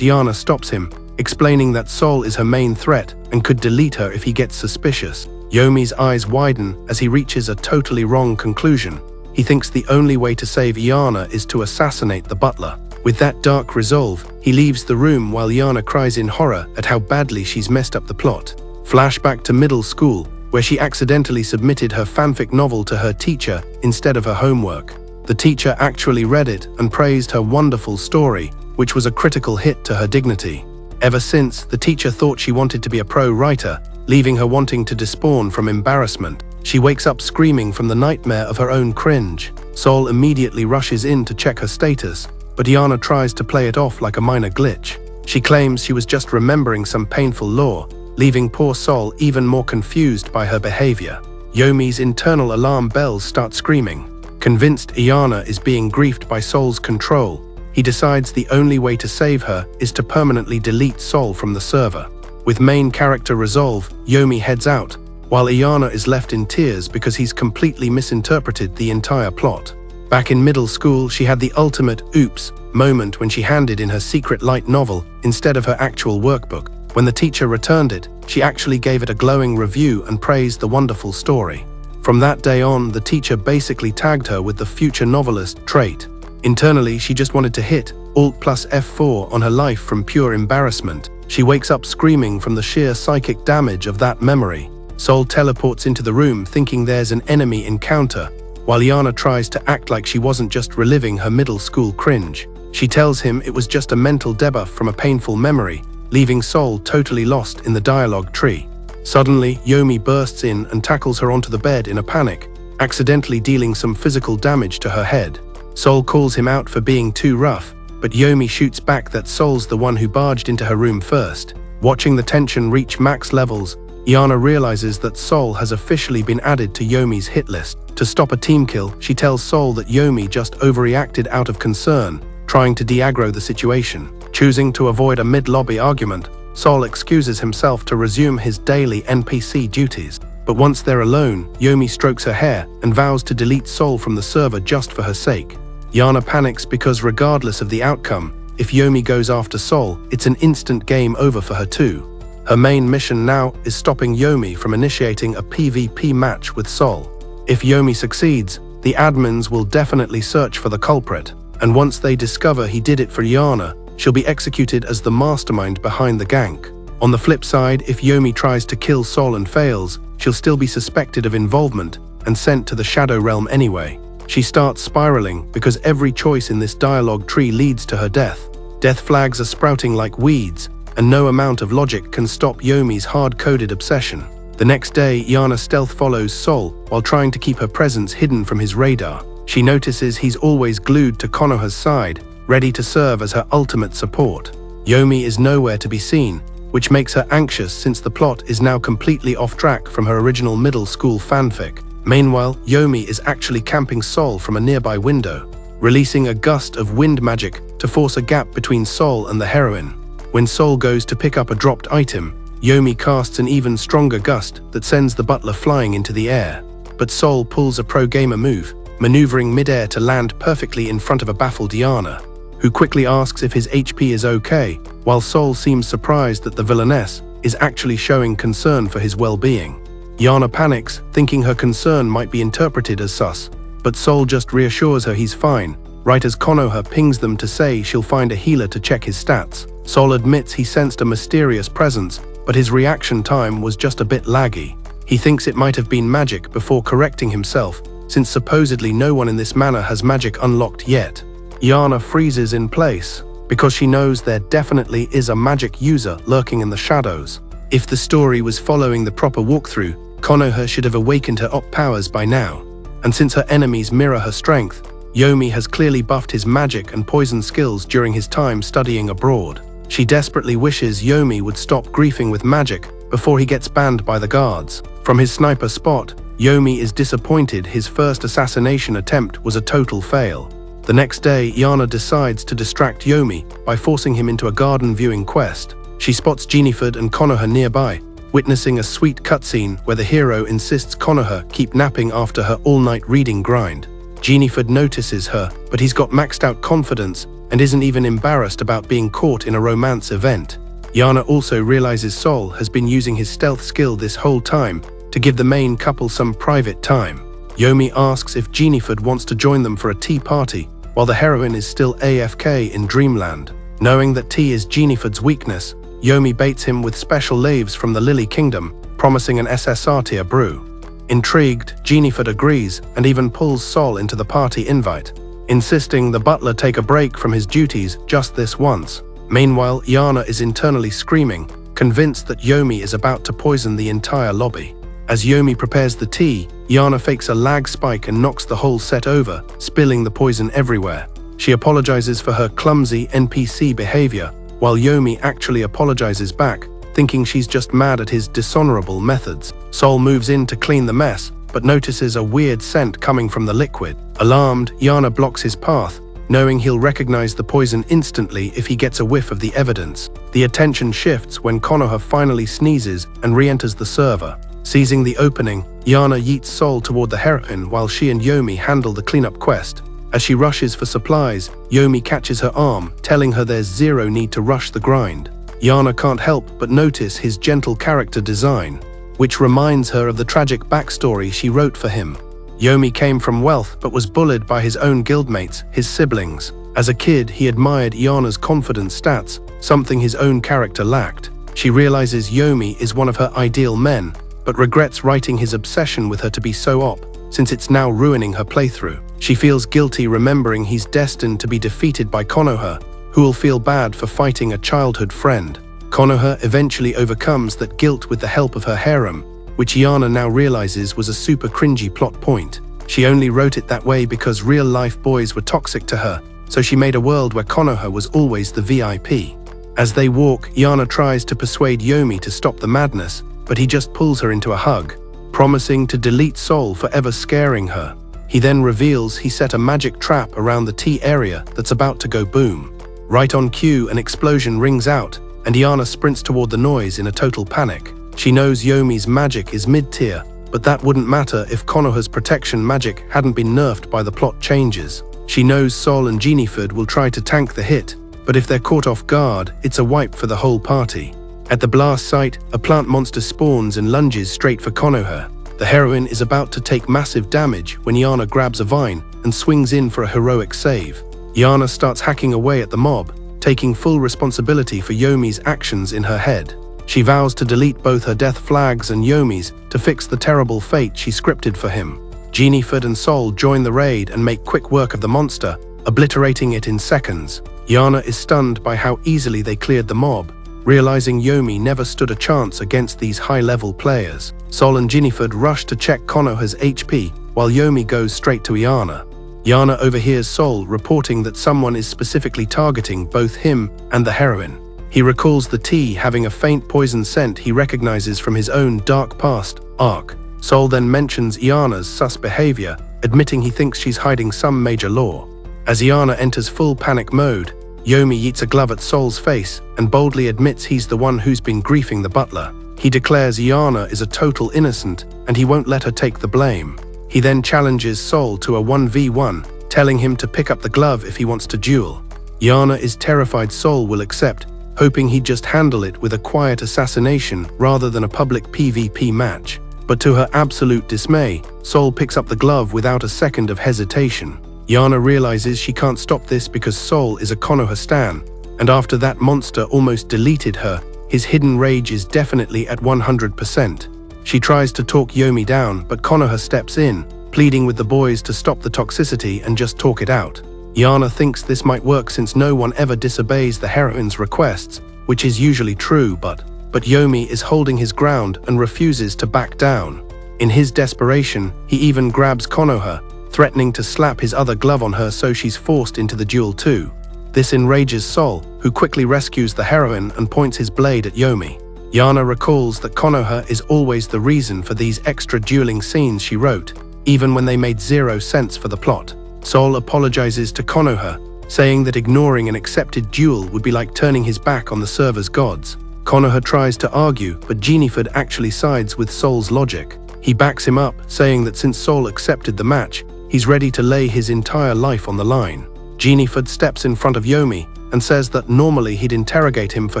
Yana stops him, explaining that Sol is her main threat and could delete her if he gets suspicious. Yomi's eyes widen as he reaches a totally wrong conclusion. He thinks the only way to save Yana is to assassinate the butler. With that dark resolve, he leaves the room while Yana cries in horror at how badly she's messed up the plot. Flashback to middle school, where she accidentally submitted her fanfic novel to her teacher instead of her homework. The teacher actually read it and praised her wonderful story, which was a critical hit to her dignity. Ever since, the teacher thought she wanted to be a pro writer, leaving her wanting to despawn from embarrassment. She wakes up screaming from the nightmare of her own cringe. Sol immediately rushes in to check her status, but Yana tries to play it off like a minor glitch. She claims she was just remembering some painful lore, leaving poor Sol even more confused by her behavior. Yomi's internal alarm bells start screaming. Convinced Yana is being griefed by Sol's control, he decides the only way to save her is to permanently delete Sol from the server. With main character resolve, Yomi heads out, while Yana is left in tears because he's completely misinterpreted the entire plot. Back in middle school, she had the ultimate oops moment when she handed in her secret light novel instead of her actual workbook. When the teacher returned it, she actually gave it a glowing review and praised the wonderful story. From that day on, the teacher basically tagged her with the future novelist trait. Internally, she just wanted to hit Alt plus F4 on her life from pure embarrassment. She wakes up screaming from the sheer psychic damage of that memory. Sol teleports into the room thinking there's an enemy encounter, while Yana tries to act like she wasn't just reliving her middle school cringe. She tells him it was just a mental debuff from a painful memory, leaving Sol totally lost in the dialogue tree. Suddenly, Yomi bursts in and tackles her onto the bed in a panic, accidentally dealing some physical damage to her head. Sol calls him out for being too rough, but Yomi shoots back that Sol's the one who barged into her room first. Watching the tension reach max levels, Yana realizes that Sol has officially been added to Yomi's hit list. To stop a team kill, she tells Sol that Yomi just overreacted out of concern, trying to de-aggro the situation. Choosing to avoid a mid-lobby argument, Sol excuses himself to resume his daily NPC duties. But once they're alone, Yomi strokes her hair and vows to delete Sol from the server just for her sake. Yana panics because regardless of the outcome, if Yomi goes after Sol, it's an instant game over for her too. Her main mission now is stopping Yomi from initiating a PvP match with Sol. If Yomi succeeds, the admins will definitely search for the culprit, and once they discover he did it for Yana, she'll be executed as the mastermind behind the gank. On the flip side, if Yomi tries to kill Sol and fails, she'll still be suspected of involvement and sent to the Shadow Realm anyway. She starts spiraling because every choice in this dialogue tree leads to her death. Death flags are sprouting like weeds, and no amount of logic can stop Yomi's hard-coded obsession. The next day, Yana stealth follows Sol while trying to keep her presence hidden from his radar. She notices he's always glued to Konoha's side, ready to serve as her ultimate support. Yomi is nowhere to be seen, which makes her anxious since the plot is now completely off track from her original middle school fanfic. Meanwhile, Yomi is actually camping Sol from a nearby window, releasing a gust of wind magic to force a gap between Sol and the heroine. When Sol goes to pick up a dropped item, Yomi casts an even stronger gust that sends the butler flying into the air. But Sol pulls a pro-gamer move, maneuvering mid-air to land perfectly in front of a baffled Yana, who quickly asks if his HP is okay, while Sol seems surprised that the villainess is actually showing concern for his well-being. Yana panics, thinking her concern might be interpreted as sus, but Sol just reassures her he's fine, right as Konoha pings them to say she'll find a healer to check his stats. Sol admits he sensed a mysterious presence, but his reaction time was just a bit laggy. He thinks it might have been magic before correcting himself, since supposedly no one in this manor has magic unlocked yet. Yana freezes in place, because she knows there definitely is a magic user lurking in the shadows. If the story was following the proper walkthrough, Konoha should have awakened her op powers by now. And since her enemies mirror her strength, Yomi has clearly buffed his magic and poison skills during his time studying abroad. She desperately wishes Yomi would stop griefing with magic before he gets banned by the guards. From his sniper spot, Yomi is disappointed his first assassination attempt was a total fail. The next day, Yana decides to distract Yomi by forcing him into a garden viewing quest. She spots Jiniford and Konoha nearby, witnessing a sweet cutscene where the hero insists Konoha keep napping after her all-night reading grind. Jiniford notices her, but he's got maxed out confidence and isn't even embarrassed about being caught in a romance event. Yana also realizes Sol has been using his stealth skill this whole time to give the main couple some private time. Yomi asks if Jiniford wants to join them for a tea party, while the heroine is still AFK in Dreamland. Knowing that tea is Jiniford's weakness, Yomi baits him with special laves from the Lily Kingdom, promising an SSR tier brew. Intrigued, Jiniford agrees and even pulls Sol into the party invite, insisting the butler take a break from his duties just this once. Meanwhile, Yana is internally screaming, convinced that Yomi is about to poison the entire lobby. As Yomi prepares the tea, Yana fakes a lag spike and knocks the whole set over, spilling the poison everywhere. She apologizes for her clumsy NPC behavior, while Yomi actually apologizes back, thinking she's just mad at his dishonorable methods. Sol moves in to clean the mess, but notices a weird scent coming from the liquid. Alarmed, Yana blocks his path, knowing he'll recognize the poison instantly if he gets a whiff of the evidence. The attention shifts when Konoha finally sneezes and re-enters the server. Seizing the opening, Yana yeets Sol toward the heroine while she and Yomi handle the cleanup quest. As she rushes for supplies, Yomi catches her arm, telling her there's zero need to rush the grind. Yana can't help but notice his gentle character design, which reminds her of the tragic backstory she wrote for him. Yomi came from wealth but was bullied by his own guildmates, his siblings. As a kid, he admired Yana's confidence stats, something his own character lacked. She realizes Yomi is one of her ideal men, but regrets writing his obsession with her to be so op, since it's now ruining her playthrough. She feels guilty remembering he's destined to be defeated by Konoha, who will feel bad for fighting a childhood friend. Konoha eventually overcomes that guilt with the help of her harem, which Yana now realizes was a super cringy plot point. She only wrote it that way because real-life boys were toxic to her, so she made a world where Konoha was always the VIP. As they walk, Yana tries to persuade Yomi to stop the madness, but he just pulls her into a hug, promising to delete Sol for ever scaring her. He then reveals he set a magic trap around the tea area that's about to go boom. Right on cue, an explosion rings out, and Yana sprints toward the noise in a total panic. She knows Yomi's magic is mid-tier, but that wouldn't matter if Konoha's protection magic hadn't been nerfed by the plot changes. She knows Sol and Jennifer will try to tank the hit, but if they're caught off guard, it's a wipe for the whole party. At the blast site, a plant monster spawns and lunges straight for Konoha. The heroine is about to take massive damage when Yana grabs a vine and swings in for a heroic save. Yana starts hacking away at the mob, taking full responsibility for Yomi's actions in her head. She vows to delete both her death flags and Yomi's to fix the terrible fate she scripted for him. Jennifer and Sol join the raid and make quick work of the monster, obliterating it in seconds. Yana is stunned by how easily they cleared the mob, realizing Yomi never stood a chance against these high-level players. Sol and Jennifer rush to check Konoha's HP, while Yomi goes straight to Yana. Yana overhears Sol reporting that someone is specifically targeting both him and the heroine. He recalls the tea having a faint poison scent he recognizes from his own dark past arc. Sol then mentions Iana's sus behavior, admitting he thinks she's hiding some major lore. As Iana enters full panic mode, Yomi yeets a glove at Sol's face and boldly admits he's the one who's been griefing the butler. He declares Iana is a total innocent and he won't let her take the blame. He then challenges Sol to a 1v1, telling him to pick up the glove if he wants to duel. Iana is terrified Sol will accept, hoping he'd just handle it with a quiet assassination rather than a public PvP match. But to her absolute dismay, Sol picks up the glove without a second of hesitation. Yana realizes she can't stop this because Sol is a Konoha stan, and after that monster almost deleted her, his hidden rage is definitely at 100%. She tries to talk Yomi down, but Konoha steps in, pleading with the boys to stop the toxicity and just talk it out. Yana thinks this might work since no one ever disobeys the heroine's requests, which is usually true, but Yomi is holding his ground and refuses to back down. In his desperation, he even grabs Konoha, threatening to slap his other glove on her so she's forced into the duel too. This enrages Sol, who quickly rescues the heroine and points his blade at Yomi. Yana recalls that Konoha is always the reason for these extra dueling scenes she wrote, even when they made zero sense for the plot. Sol apologizes to Konoha, saying that ignoring an accepted duel would be like turning his back on the server's gods. Konoha tries to argue, but Jennifer actually sides with Sol's logic. He backs him up, saying that since Sol accepted the match, he's ready to lay his entire life on the line. Jennifer steps in front of Yomi and says that normally he'd interrogate him for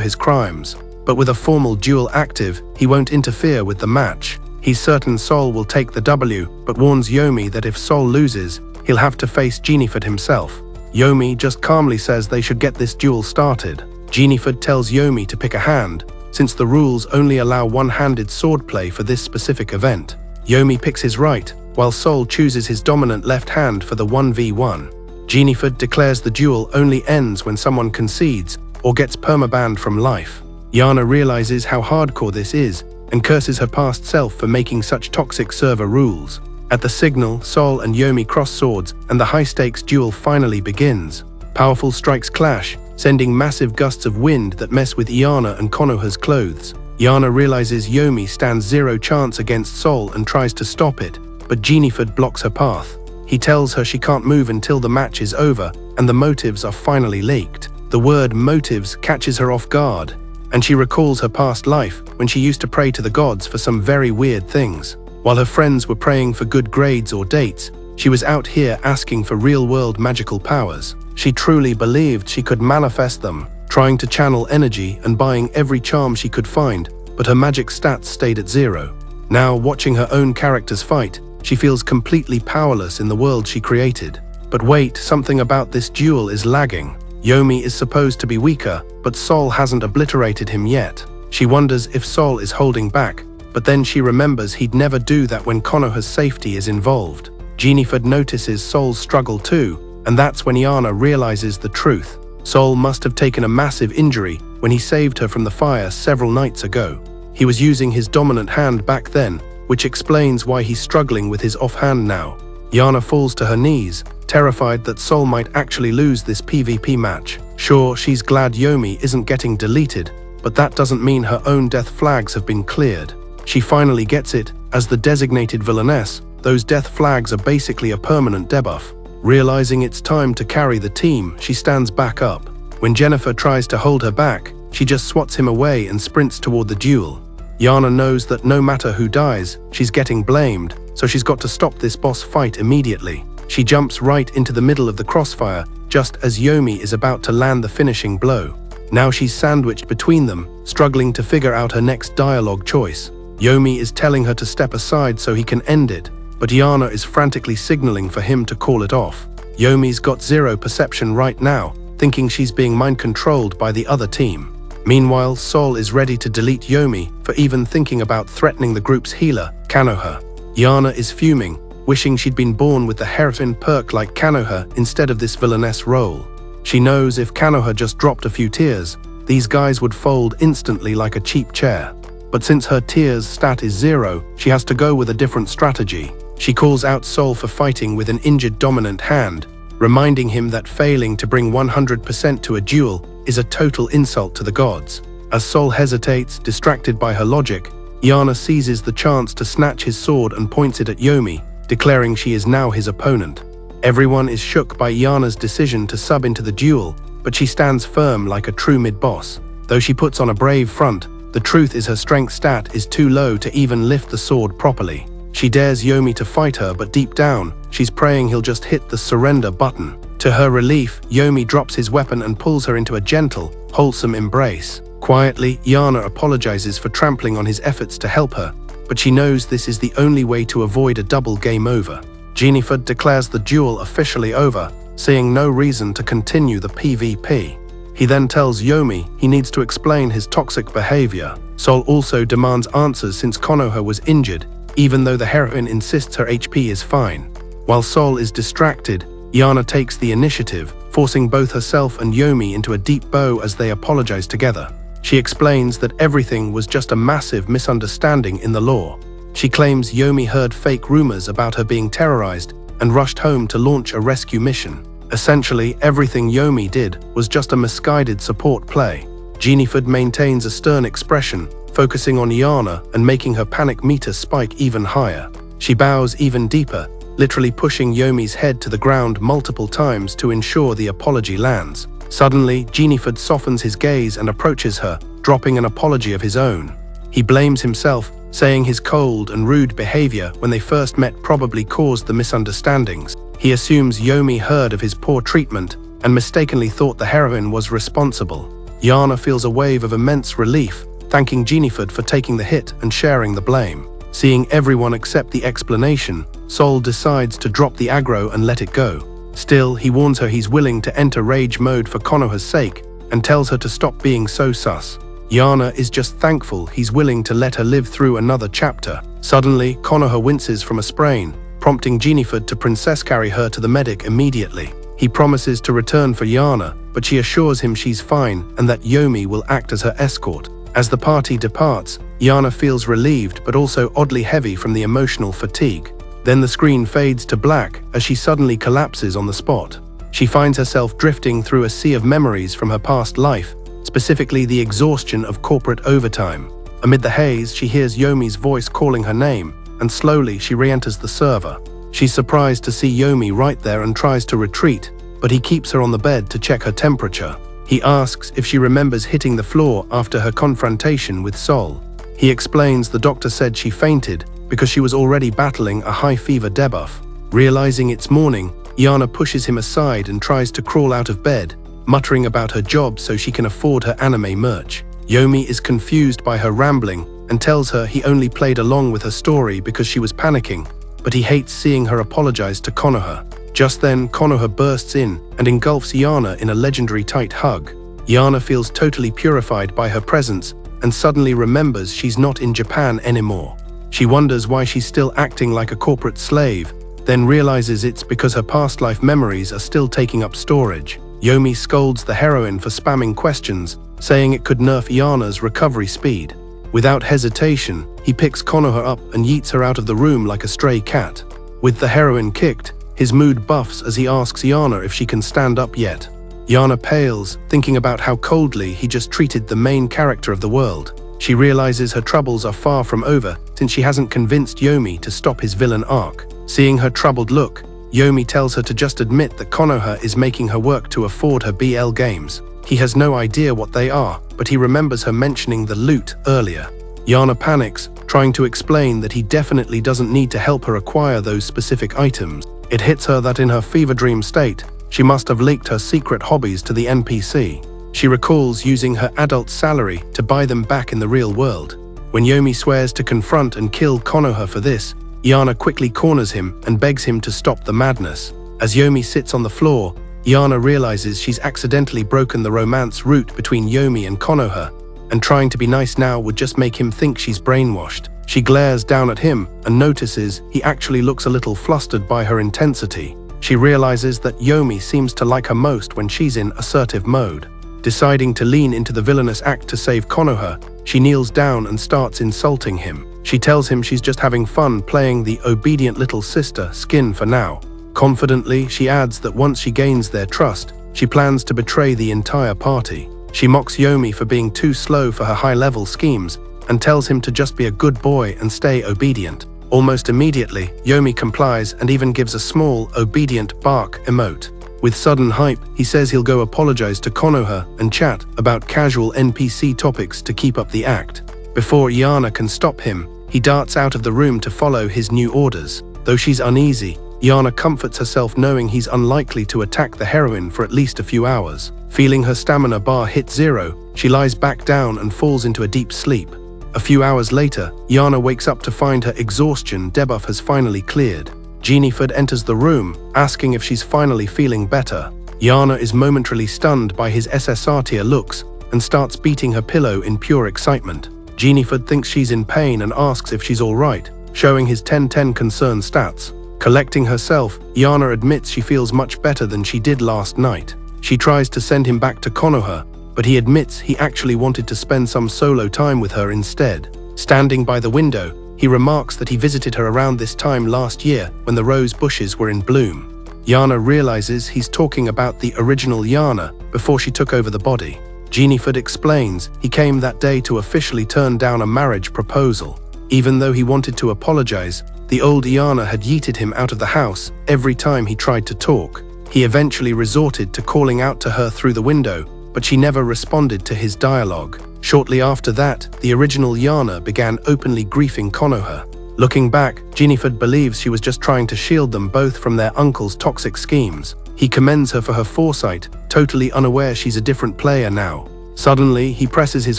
his crimes, but with a formal duel active, he won't interfere with the match. He's certain Sol will take the W, but warns Yomi that if Sol loses, he'll have to face Jennifer himself. Yomi just calmly says they should get this duel started. Jennifer tells Yomi to pick a hand, since the rules only allow one-handed swordplay for this specific event. Yomi picks his right, while Sol chooses his dominant left hand for the 1v1. Jennifer declares the duel only ends when someone concedes or gets permabanned from life. Yana realizes how hardcore this is and curses her past self for making such toxic server rules. At the signal, Sol and Yomi cross swords and the high-stakes duel finally begins. Powerful strikes clash, sending massive gusts of wind that mess with Yana and Konoha's clothes. Yana realizes Yomi stands zero chance against Sol and tries to stop it, but Jennifer blocks her path. He tells her she can't move until the match is over and the motives are finally leaked. The word motives catches her off guard, and she recalls her past life when she used to pray to the gods for some very weird things. While her friends were praying for good grades or dates, she was out here asking for real-world magical powers. She truly believed she could manifest them, trying to channel energy and buying every charm she could find, but her magic stats stayed at zero. Now, watching her own characters fight, she feels completely powerless in the world she created. But wait, something about this duel is lagging. Yomi is supposed to be weaker, but Sol hasn't obliterated him yet. She wonders if Sol is holding back, but then she remembers he'd never do that when Konoha's safety is involved. Jennifer notices Sol's struggle too, and that's when Yana realizes the truth. Sol must have taken a massive injury when he saved her from the fire several nights ago. He was using his dominant hand back then, which explains why he's struggling with his offhand now. Yana falls to her knees, terrified that Sol might actually lose this PvP match. Sure, she's glad Yomi isn't getting deleted, but that doesn't mean her own death flags have been cleared. She finally gets it. As the designated villainess, those death flags are basically a permanent debuff. Realizing it's time to carry the team, she stands back up. When Jennifer tries to hold her back, she just swats him away and sprints toward the duel. Yana knows that no matter who dies, she's getting blamed, so she's got to stop this boss fight immediately. She jumps right into the middle of the crossfire, just as Yomi is about to land the finishing blow. Now she's sandwiched between them, struggling to figure out her next dialogue choice. Yomi is telling her to step aside so he can end it, but Yana is frantically signaling for him to call it off. Yomi's got zero perception right now, thinking she's being mind-controlled by the other team. Meanwhile, Sol is ready to delete Yomi for even thinking about threatening the group's healer, Kanoha. Yana is fuming, wishing she'd been born with the heroine perk like Kanoha instead of this villainess role. She knows if Kanoha just dropped a few tears, these guys would fold instantly like a cheap chair. But since her tears stat is 0, she has to go with a different strategy. She calls out Sol for fighting with an injured dominant hand, reminding him that failing to bring 100% to a duel is a total insult to the gods. As Sol hesitates, distracted by her logic, Yana seizes the chance to snatch his sword and points it at Yomi, declaring she is now his opponent. Everyone is shook by Yana's decision to sub into the duel, but she stands firm like a true mid-boss. Though she puts on a brave front, the truth is her strength stat is too low to even lift the sword properly. She dares Yomi to fight her, but deep down, she's praying he'll just hit the surrender button. To her relief, Yomi drops his weapon and pulls her into a gentle, wholesome embrace. Quietly, Yana apologizes for trampling on his efforts to help her, but she knows this is the only way to avoid a double game over. Jennifer declares the duel officially over, seeing no reason to continue the PvP. He then tells Yomi he needs to explain his toxic behavior. Sol also demands answers since Konoha was injured, even though the heroine insists her HP is fine. While Sol is distracted, Yana takes the initiative, forcing both herself and Yomi into a deep bow as they apologize together. She explains that everything was just a massive misunderstanding in the lore. She claims Yomi heard fake rumors about her being terrorized and rushed home to launch a rescue mission. Essentially, everything Yomi did was just a misguided support play. Jennifer maintains a stern expression, focusing on Yana and making her panic meter spike even higher. She bows even deeper, literally pushing Yomi's head to the ground multiple times to ensure the apology lands. Suddenly, Jennifer softens his gaze and approaches her, dropping an apology of his own. He blames himself, saying his cold and rude behavior when they first met probably caused the misunderstandings. He assumes Yomi heard of his poor treatment and mistakenly thought the heroine was responsible. Yana feels a wave of immense relief, thanking Jennifer for taking the hit and sharing the blame. Seeing everyone accept the explanation, Sol decides to drop the aggro and let it go. Still, he warns her he's willing to enter rage mode for Konoha's sake and tells her to stop being so sus. Yana is just thankful he's willing to let her live through another chapter. Suddenly, Konoha winces from a sprain, prompting Jennifer to princess carry her to the medic immediately. He promises to return for Yana, but she assures him she's fine and that Yomi will act as her escort. As the party departs, Yana feels relieved but also oddly heavy from the emotional fatigue. Then the screen fades to black as she suddenly collapses on the spot. She finds herself drifting through a sea of memories from her past life, specifically the exhaustion of corporate overtime. Amid the haze, she hears Yomi's voice calling her name, and slowly she re-enters the server. She's surprised to see Yomi right there and tries to retreat, but he keeps her on the bed to check her temperature. He asks if she remembers hitting the floor after her confrontation with Sol. He explains the doctor said she fainted because she was already battling a high fever debuff. Realizing it's morning, Yana pushes him aside and tries to crawl out of bed, muttering about her job so she can afford her anime merch. Yomi is confused by her rambling and tells her he only played along with her story because she was panicking, but he hates seeing her apologize to Konoha. Just then, Konoha bursts in and engulfs Yana in a legendary tight hug. Yana feels totally purified by her presence and suddenly remembers she's not in Japan anymore. She wonders why she's still acting like a corporate slave, then realizes it's because her past life memories are still taking up storage. Yomi scolds the heroine for spamming questions, saying it could nerf Yana's recovery speed. Without hesitation, he picks Konoha up and yeets her out of the room like a stray cat. With the heroine kicked, his mood buffs as he asks Yana if she can stand up yet. Yana pales, thinking about how coldly he just treated the main character of the world. She realizes her troubles are far from over since she hasn't convinced Yomi to stop his villain arc. Seeing her troubled look, Yomi tells her to just admit that Konoha is making her work to afford her BL games. He has no idea what they are, but he remembers her mentioning the loot earlier. Yana panics, trying to explain that he definitely doesn't need to help her acquire those specific items. It hits her that in her fever dream state, she must have leaked her secret hobbies to the NPC. She recalls using her adult salary to buy them back in the real world. When Yomi swears to confront and kill Konoha for this, Yana quickly corners him and begs him to stop the madness. As Yomi sits on the floor, Yana realizes she's accidentally broken the romance route between Yomi and Konoha, and trying to be nice now would just make him think she's brainwashed. She glares down at him and notices he actually looks a little flustered by her intensity. She realizes that Yomi seems to like her most when she's in assertive mode. Deciding to lean into the villainous act to save Konoha, she kneels down and starts insulting him. She tells him she's just having fun playing the obedient little sister skin for now. Confidently, she adds that once she gains their trust, she plans to betray the entire party. She mocks Yomi for being too slow for her high-level schemes and tells him to just be a good boy and stay obedient. Almost immediately, Yomi complies and even gives a small, obedient bark emote. With sudden hype, he says he'll go apologize to Konoha and chat about casual NPC topics to keep up the act. Before Yana can stop him, he darts out of the room to follow his new orders. Though she's uneasy, Yana comforts herself knowing he's unlikely to attack the heroine for at least a few hours. Feeling her stamina bar hit zero, she lies back down and falls into a deep sleep. A few hours later, Yana wakes up to find her exhaustion debuff has finally cleared. Jennifer enters the room, asking if she's finally feeling better. Yana is momentarily stunned by his SSR tier looks and starts beating her pillow in pure excitement. Jennifer thinks she's in pain and asks if she's alright, showing his 10-10 concern stats. Collecting herself, Yana admits she feels much better than she did last night. She tries to send him back to Konoha, but he admits he actually wanted to spend some solo time with her instead. Standing by the window, he remarks that he visited her around this time last year when the rose bushes were in bloom. Yana realizes he's talking about the original Yana before she took over the body. Jennifer explains he came that day to officially turn down a marriage proposal. Even though he wanted to apologize, the old Yana had yeeted him out of the house every time he tried to talk. He eventually resorted to calling out to her through the window, but she never responded to his dialogue. Shortly after that, the original Yana began openly griefing Konoha. Looking back, Jennifer believes she was just trying to shield them both from their uncle's toxic schemes. He commends her for her foresight, totally unaware she's a different player now. Suddenly, he presses his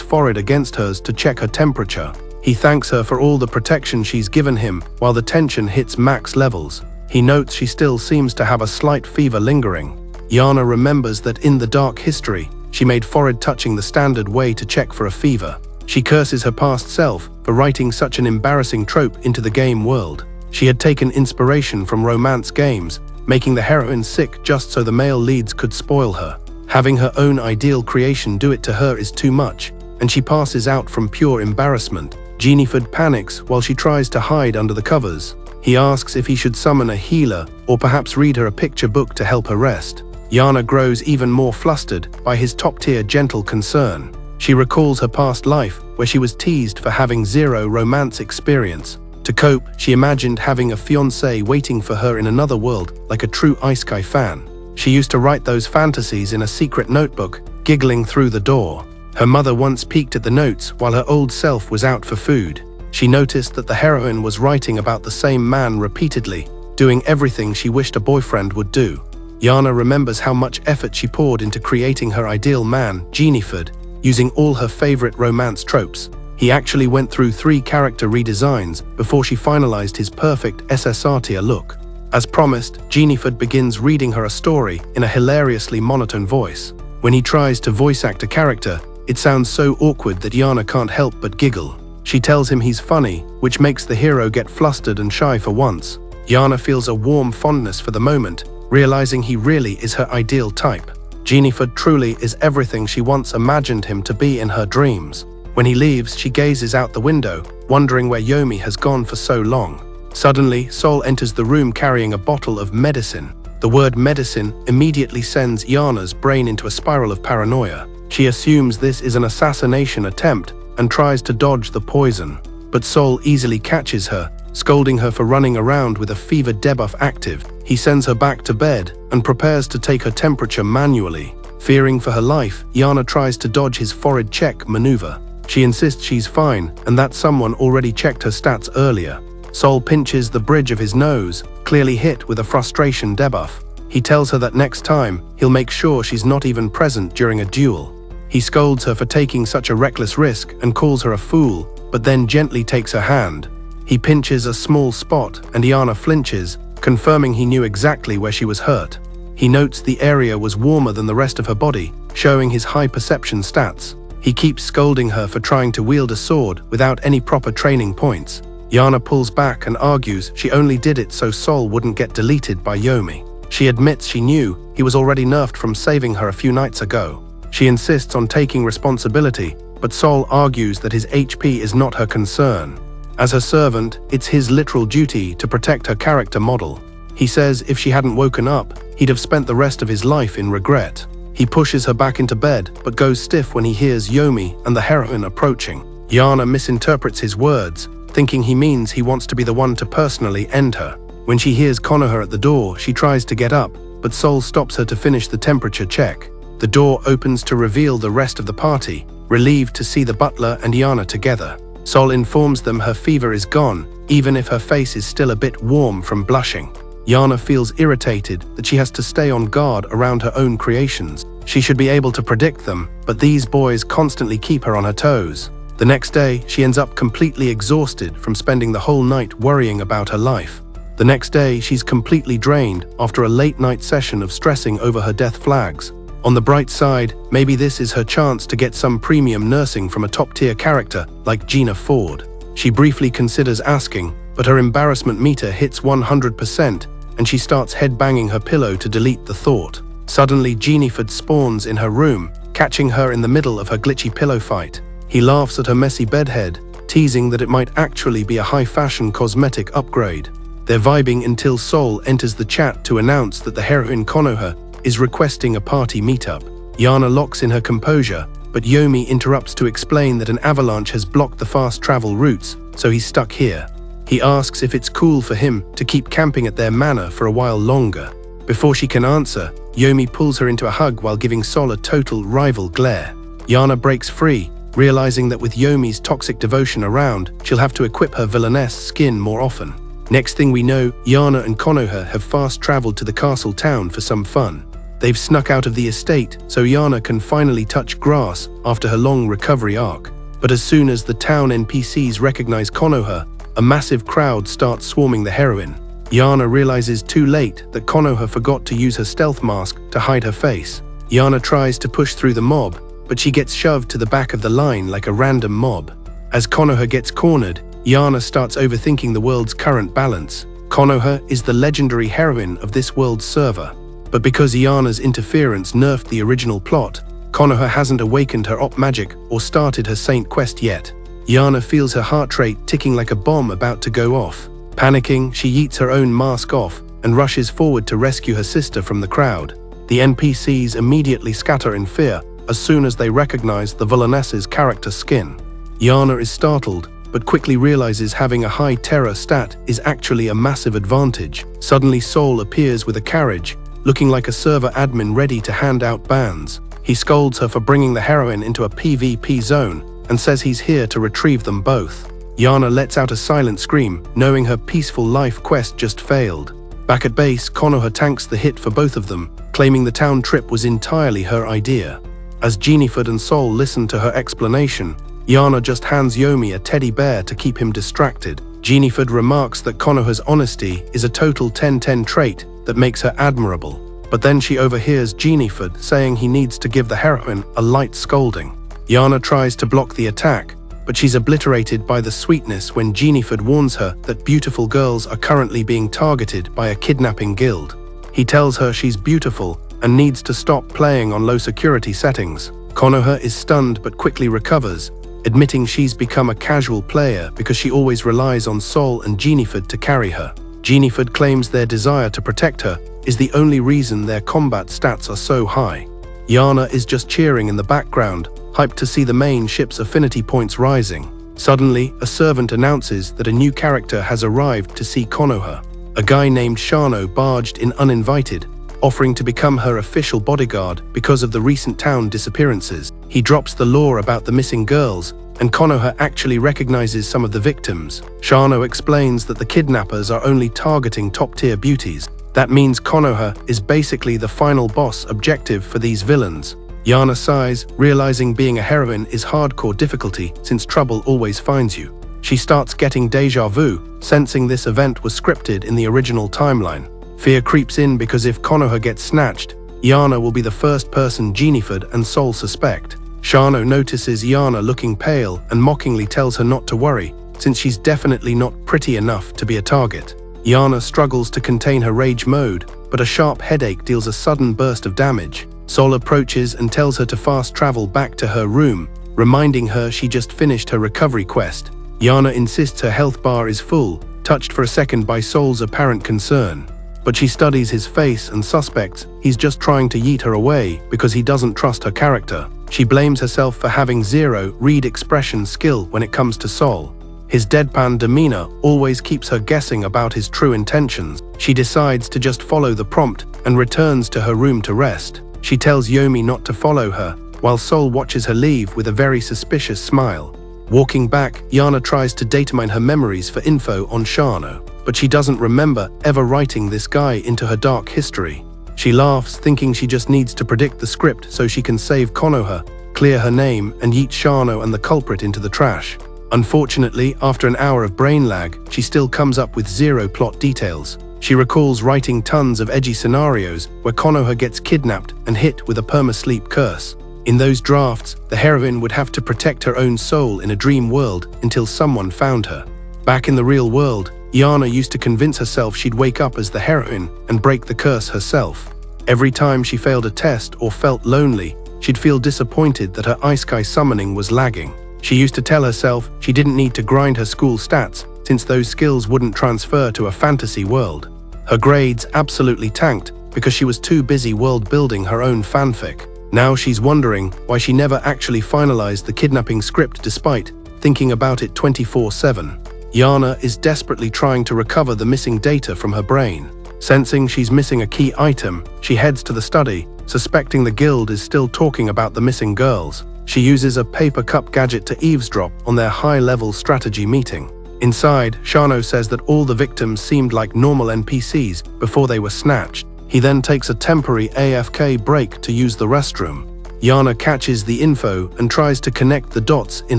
forehead against hers to check her temperature. He thanks her for all the protection she's given him, while the tension hits max levels. He notes she still seems to have a slight fever lingering. Yana remembers that in the dark history, she made forehead touching the standard way to check for a fever. She curses her past self for writing such an embarrassing trope into the game world. She had taken inspiration from romance games, making the heroine sick just so the male leads could spoil her. Having her own ideal creation do it to her is too much, and she passes out from pure embarrassment. Jennifer panics while she tries to hide under the covers. He asks if he should summon a healer or perhaps read her a picture book to help her rest. Yana grows even more flustered by his top-tier gentle concern. She recalls her past life where she was teased for having zero romance experience. To cope, she imagined having a fiancé waiting for her in another world like a true Isekai fan. She used to write those fantasies in a secret notebook, giggling through the door. Her mother once peeked at the notes while her old self was out for food. She noticed that the heroine was writing about the same man repeatedly, doing everything she wished a boyfriend would do. Yana remembers how much effort she poured into creating her ideal man, Jennifer, using all her favorite romance tropes. He actually went through 3 character redesigns before she finalized his perfect SSR tier look. As promised, Jennifer begins reading her a story in a hilariously monotone voice. When he tries to voice act a character, it sounds so awkward that Yana can't help but giggle. She tells him he's funny, which makes the hero get flustered and shy for once. Yana feels a warm fondness for the moment, realizing he really is her ideal type. Jennifer truly is everything she once imagined him to be in her dreams. When he leaves, she gazes out the window, wondering where Yomi has gone for so long. Suddenly, Sol enters the room carrying a bottle of medicine. The word medicine immediately sends Yana's brain into a spiral of paranoia. She assumes this is an assassination attempt and tries to dodge the poison. But Sol easily catches her, scolding her for running around with a fever debuff active. He sends her back to bed and prepares to take her temperature manually. Fearing for her life, Yana tries to dodge his forehead check maneuver. She insists she's fine and that someone already checked her stats earlier. Sol pinches the bridge of his nose, clearly hit with a frustration debuff. He tells her that next time, he'll make sure she's not even present during a duel. He scolds her for taking such a reckless risk and calls her a fool, but then gently takes her hand. He pinches a small spot and Iana flinches, confirming he knew exactly where she was hurt. He notes the area was warmer than the rest of her body, showing his high perception stats. He keeps scolding her for trying to wield a sword without any proper training points. Iana pulls back and argues she only did it so Sol wouldn't get deleted by Yomi. She admits she knew he was already nerfed from saving her a few nights ago. She insists on taking responsibility, but Sol argues that his HP is not her concern. As her servant, it's his literal duty to protect her character model. He says if she hadn't woken up, he'd have spent the rest of his life in regret. He pushes her back into bed, but goes stiff when he hears Yomi and the heroine approaching. Iana misinterprets his words, thinking he means he wants to be the one to personally end her. When she hears Konoha at the door, she tries to get up, but Sol stops her to finish the temperature check. The door opens to reveal the rest of the party, relieved to see the butler and Iana together. Sol informs them her fever is gone, even if her face is still a bit warm from blushing. Iana feels irritated that she has to stay on guard around her own creations. She should be able to predict them, but these boys constantly keep her on her toes. The next day, she ends up completely exhausted from spending the whole night worrying about her life. The next day, she's completely drained after a late-night session of stressing over her death flags. On the bright side, maybe this is her chance to get some premium nursing from a top-tier character like Gina Ford. She briefly considers asking, but her embarrassment meter hits 100%, and she starts headbanging her pillow to delete the thought. Suddenly, Jennifer spawns in her room, catching her in the middle of her glitchy pillow fight. He laughs at her messy bedhead, teasing that it might actually be a high-fashion cosmetic upgrade. They're vibing until Sol enters the chat to announce that the heroine Konoha is requesting a party meetup. Iana locks in her composure, but Yomi interrupts to explain that an avalanche has blocked the fast travel routes, so he's stuck here. He asks if it's cool for him to keep camping at their manor for a while longer. Before she can answer, Yomi pulls her into a hug while giving Sol a total rival glare. Iana breaks free, realizing that with Yomi's toxic devotion around, she'll have to equip her villainess skin more often. Next thing we know, Iana and Konoha have fast-traveled to the castle town for some fun. They've snuck out of the estate, so Iana can finally touch grass after her long recovery arc. But as soon as the town NPCs recognize Konoha, a massive crowd starts swarming the heroine. Iana realizes too late that Konoha forgot to use her stealth mask to hide her face. Iana tries to push through the mob, but she gets shoved to the back of the line like a random mob. As Konoha gets cornered, Iana starts overthinking the world's current balance. Konoha is the legendary heroine of this world's server. But because Iana's interference nerfed the original plot, Konoha hasn't awakened her op magic or started her saint quest yet. Iana feels her heart rate ticking like a bomb about to go off. Panicking, she yeets her own mask off and rushes forward to rescue her sister from the crowd. The NPCs immediately scatter in fear as soon as they recognize the villainess's character skin. Iana is startled, but quickly realizes having a high terror stat is actually a massive advantage. Suddenly Sol appears with a carriage, looking like a server admin ready to hand out bans. He scolds her for bringing the heroine into a PvP zone and says he's here to retrieve them both. Iana lets out a silent scream, knowing her peaceful life quest just failed. Back at base, Konoha tanks the hit for both of them, claiming the town trip was entirely her idea. As Jennifer and Sol listen to her explanation, Iana just hands Yomi a teddy bear to keep him distracted. Jennifer remarks that Konoha's honesty is a total 10-10 trait that makes her admirable. But then she overhears Jennifer saying he needs to give the heroine a light scolding. Iana tries to block the attack, but she's obliterated by the sweetness when Jennifer warns her that beautiful girls are currently being targeted by a kidnapping guild. He tells her she's beautiful and needs to stop playing on low security settings. Konoha is stunned but quickly recovers, admitting she's become a casual player because she always relies on Sol and Jennifer to carry her. Jennifer claims their desire to protect her is the only reason their combat stats are so high. Iana is just cheering in the background, hyped to see the main ship's affinity points rising. Suddenly, a servant announces that a new character has arrived to see Konoha. A guy named Shano barged in uninvited, offering to become her official bodyguard because of the recent town disappearances. He drops the lore about the missing girls, and Konoha actually recognizes some of the victims. Shano explains that the kidnappers are only targeting top-tier beauties. That means Konoha is basically the final boss objective for these villains. Yana sighs, realizing being a heroine is hardcore difficulty since trouble always finds you. She starts getting déjà vu, sensing this event was scripted in the original timeline. Fear creeps in because if Konoha gets snatched, Yana will be the first person Jennifer and Sol suspect. Shano notices Yana looking pale and mockingly tells her not to worry, since she's definitely not pretty enough to be a target. Yana struggles to contain her rage mode, but a sharp headache deals a sudden burst of damage. Sol approaches and tells her to fast travel back to her room, reminding her she just finished her recovery quest. Yana insists her health bar is full, touched for a second by Sol's apparent concern. But she studies his face and suspects he's just trying to yeet her away because he doesn't trust her character. She blames herself for having zero read expression skill when it comes to Sol. His deadpan demeanor always keeps her guessing about his true intentions. She decides to just follow the prompt and returns to her room to rest. She tells Yomi not to follow her, while Sol watches her leave with a very suspicious smile. Walking back, Yana tries to datamine her memories for info on Shano, but she doesn't remember ever writing this guy into her dark history. She laughs, thinking she just needs to predict the script so she can save Konoha, clear her name, and yeet Shano and the culprit into the trash. Unfortunately, after an hour of brain lag, she still comes up with zero plot details. She recalls writing tons of edgy scenarios where Konoha gets kidnapped and hit with a perma-sleep curse. In those drafts, the heroine would have to protect her own soul in a dream world until someone found her. Back in the real world, Yana used to convince herself she'd wake up as the heroine and break the curse herself. Every time she failed a test or felt lonely, she'd feel disappointed that her Isekai summoning was lagging. She used to tell herself she didn't need to grind her school stats since those skills wouldn't transfer to a fantasy world. Her grades absolutely tanked because she was too busy world-building her own fanfic. Now she's wondering why she never actually finalized the kidnapping script despite thinking about it 24/7. Yana is desperately trying to recover the missing data from her brain. Sensing she's missing a key item, she heads to the study, suspecting the guild is still talking about the missing girls. She uses a paper cup gadget to eavesdrop on their high-level strategy meeting. Inside, Shano says that all the victims seemed like normal NPCs before they were snatched. He then takes a temporary AFK break to use the restroom. Yana catches the info and tries to connect the dots in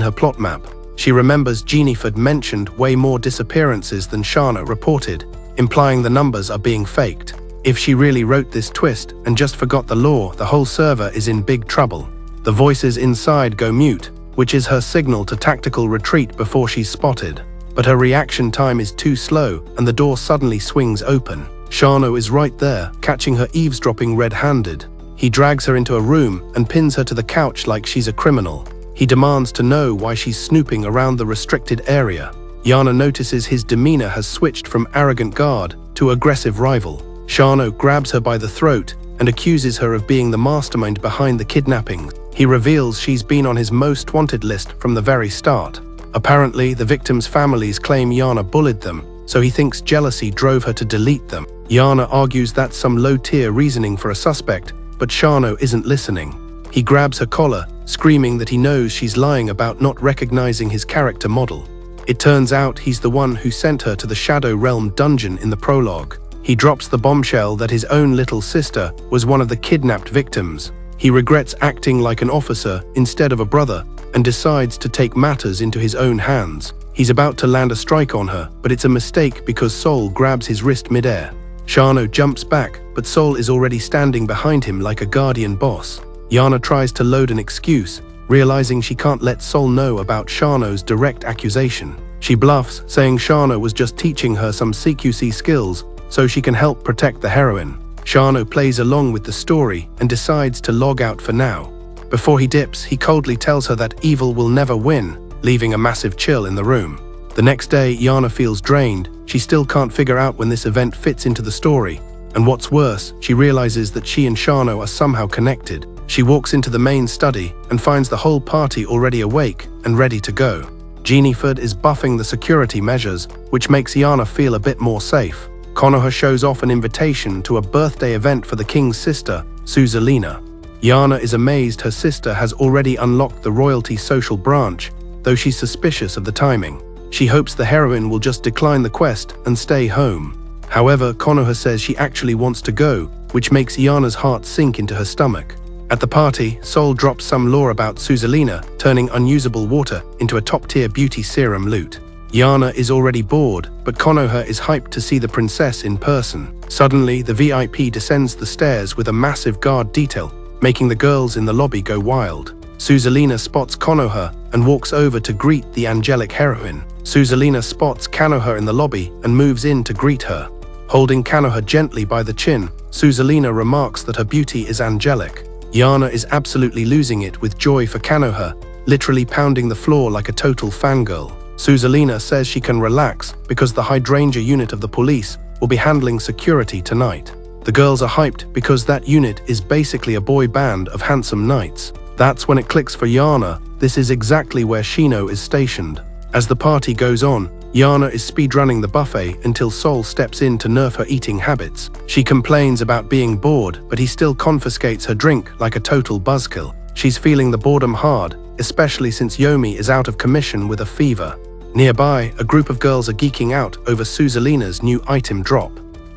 her plot map. She remembers Jennifer mentioned way more disappearances than Shano reported, implying the numbers are being faked. If she really wrote this twist and just forgot the lore, the whole server is in big trouble. The voices inside go mute, which is her signal to tactical retreat before she's spotted. But her reaction time is too slow and the door suddenly swings open. Shano is right there, catching her eavesdropping red-handed. He drags her into a room and pins her to the couch like she's a criminal. He demands to know why she's snooping around the restricted area. Yana notices his demeanor has switched from arrogant guard to aggressive rival. Shano grabs her by the throat and accuses her of being the mastermind behind the kidnapping. He reveals she's been on his most wanted list from the very start. Apparently, the victims' families claim Yana bullied them, so he thinks jealousy drove her to delete them. Yana argues that's some low-tier reasoning for a suspect, but Shano isn't listening. He grabs her collar, screaming that he knows she's lying about not recognizing his character model. It turns out he's the one who sent her to the Shadow Realm dungeon in the prologue. He drops the bombshell that his own little sister was one of the kidnapped victims. He regrets acting like an officer instead of a brother and decides to take matters into his own hands. He's about to land a strike on her, but it's a mistake because Sol grabs his wrist mid-air. Shano jumps back, but Sol is already standing behind him like a guardian boss. Yana tries to load an excuse, realizing she can't let Sol know about Shano's direct accusation. She bluffs, saying Shano was just teaching her some CQC skills so she can help protect the heroine. Shano plays along with the story and decides to log out for now. Before he dips, he coldly tells her that evil will never win, leaving a massive chill in the room. The next day, Yana feels drained. She still can't figure out when this event fits into the story. And what's worse, she realizes that she and Shano are somehow connected. She walks into the main study and finds the whole party already awake and ready to go. Jennifer is buffing the security measures, which makes Yana feel a bit more safe. Konoha shows off an invitation to a birthday event for the king's sister, Suzalina. Yana is amazed her sister has already unlocked the royalty social branch, though she's suspicious of the timing. She hopes the heroine will just decline the quest and stay home. However, Konoha says she actually wants to go, which makes Yana's heart sink into her stomach. At the party, Sol drops some lore about Suzelina turning unusable water into a top-tier beauty serum loot. Yana is already bored, but Konoha is hyped to see the princess in person. Suddenly, the VIP descends the stairs with a massive guard detail, making the girls in the lobby go wild. Suzelina spots Konoha and walks over to greet the angelic heroine. Suzelina spots Konoha in the lobby and moves in to greet her. Holding Konoha gently by the chin, Suzelina remarks that her beauty is angelic. Yana is absolutely losing it with joy for Konoha, literally pounding the floor like a total fangirl. Suzelina says she can relax because the hydrangea unit of the police will be handling security tonight. The girls are hyped because that unit is basically a boy band of handsome knights. That's when it clicks for Yana. This is exactly where Shino is stationed. As the party goes on, Yana is speedrunning the buffet until Sol steps in to nerf her eating habits. She complains about being bored, but he still confiscates her drink like a total buzzkill. She's feeling the boredom hard, especially since Yomi is out of commission with a fever. Nearby, a group of girls are geeking out over Suzelina's new item drop.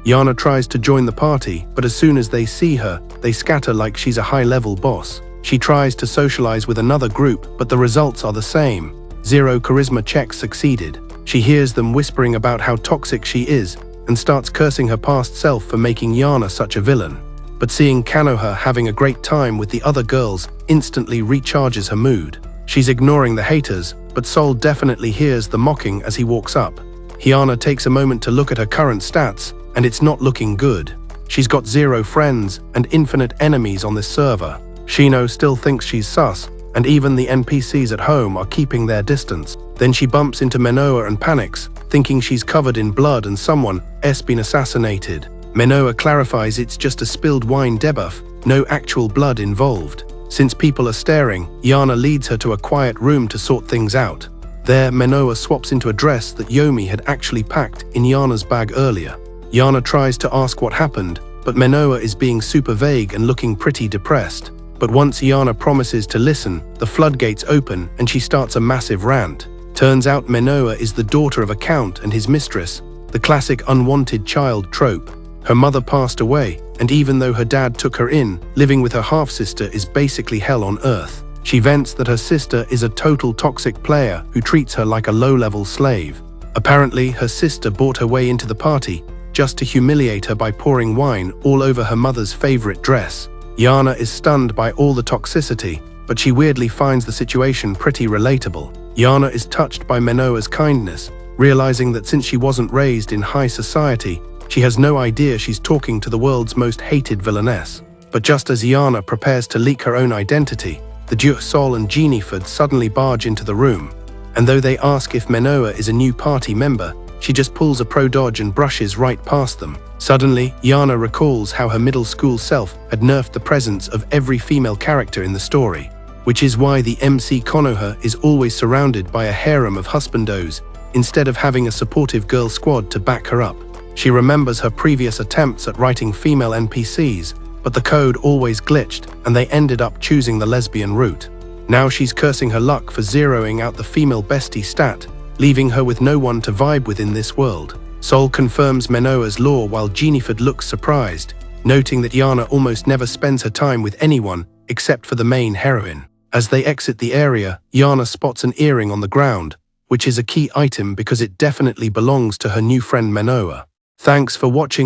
Yana tries to join the party, but as soon as they see her, they scatter like she's a high-level boss. She tries to socialize with another group, but the results are the same. 0 charisma checks succeeded. She hears them whispering about how toxic she is and starts cursing her past self for making Yana such a villain. But seeing Konoha having a great time with the other girls instantly recharges her mood. She's ignoring the haters, but Sol definitely hears the mocking as he walks up. Yana takes a moment to look at her current stats, and it's not looking good. She's got 0 friends and infinite enemies on this server. Shino still thinks she's sus, and even the NPCs at home are keeping their distance. Then she bumps into Menoa and panics, thinking she's covered in blood and someone has been assassinated. Menoa clarifies it's just a spilled wine debuff, no actual blood involved. Since people are staring, Yana leads her to a quiet room to sort things out. There, Menoa swaps into a dress that Yomi had actually packed in Yana's bag earlier. Yana tries to ask what happened, but Menoa is being super vague and looking pretty depressed. But once Yana promises to listen, the floodgates open and she starts a massive rant. Turns out Menoa is the daughter of a count and his mistress, the classic unwanted child trope. Her mother passed away, and even though her dad took her in, living with her half-sister is basically hell on earth. She vents that her sister is a total toxic player who treats her like a low-level slave. Apparently, her sister bought her way into the party just to humiliate her by pouring wine all over her mother's favorite dress. Yana is stunned by all the toxicity, but she weirdly finds the situation pretty relatable. Yana is touched by Menoa's kindness, realizing that since she wasn't raised in high society, she has no idea she's talking to the world's most hated villainess. But just as Yana prepares to leak her own identity, the Duke Sol and Jennifer suddenly barge into the room. And though they ask if Menoa is a new party member, she just pulls a pro dodge and brushes right past them. Suddenly, Yana recalls how her middle school self had nerfed the presence of every female character in the story, which is why the MC Konoha is always surrounded by a harem of husbandos, instead of having a supportive girl squad to back her up. She remembers her previous attempts at writing female NPCs, but the code always glitched and they ended up choosing the lesbian route. Now she's cursing her luck for zeroing out the female bestie stat, leaving her with no one to vibe with in this world. Sol confirms Menoa's lore while Jennifer looks surprised, noting that Yana almost never spends her time with anyone except for the main heroine. As they exit the area, Yana spots an earring on the ground, which is a key item because it definitely belongs to her new friend Menoa. Thanks for watching.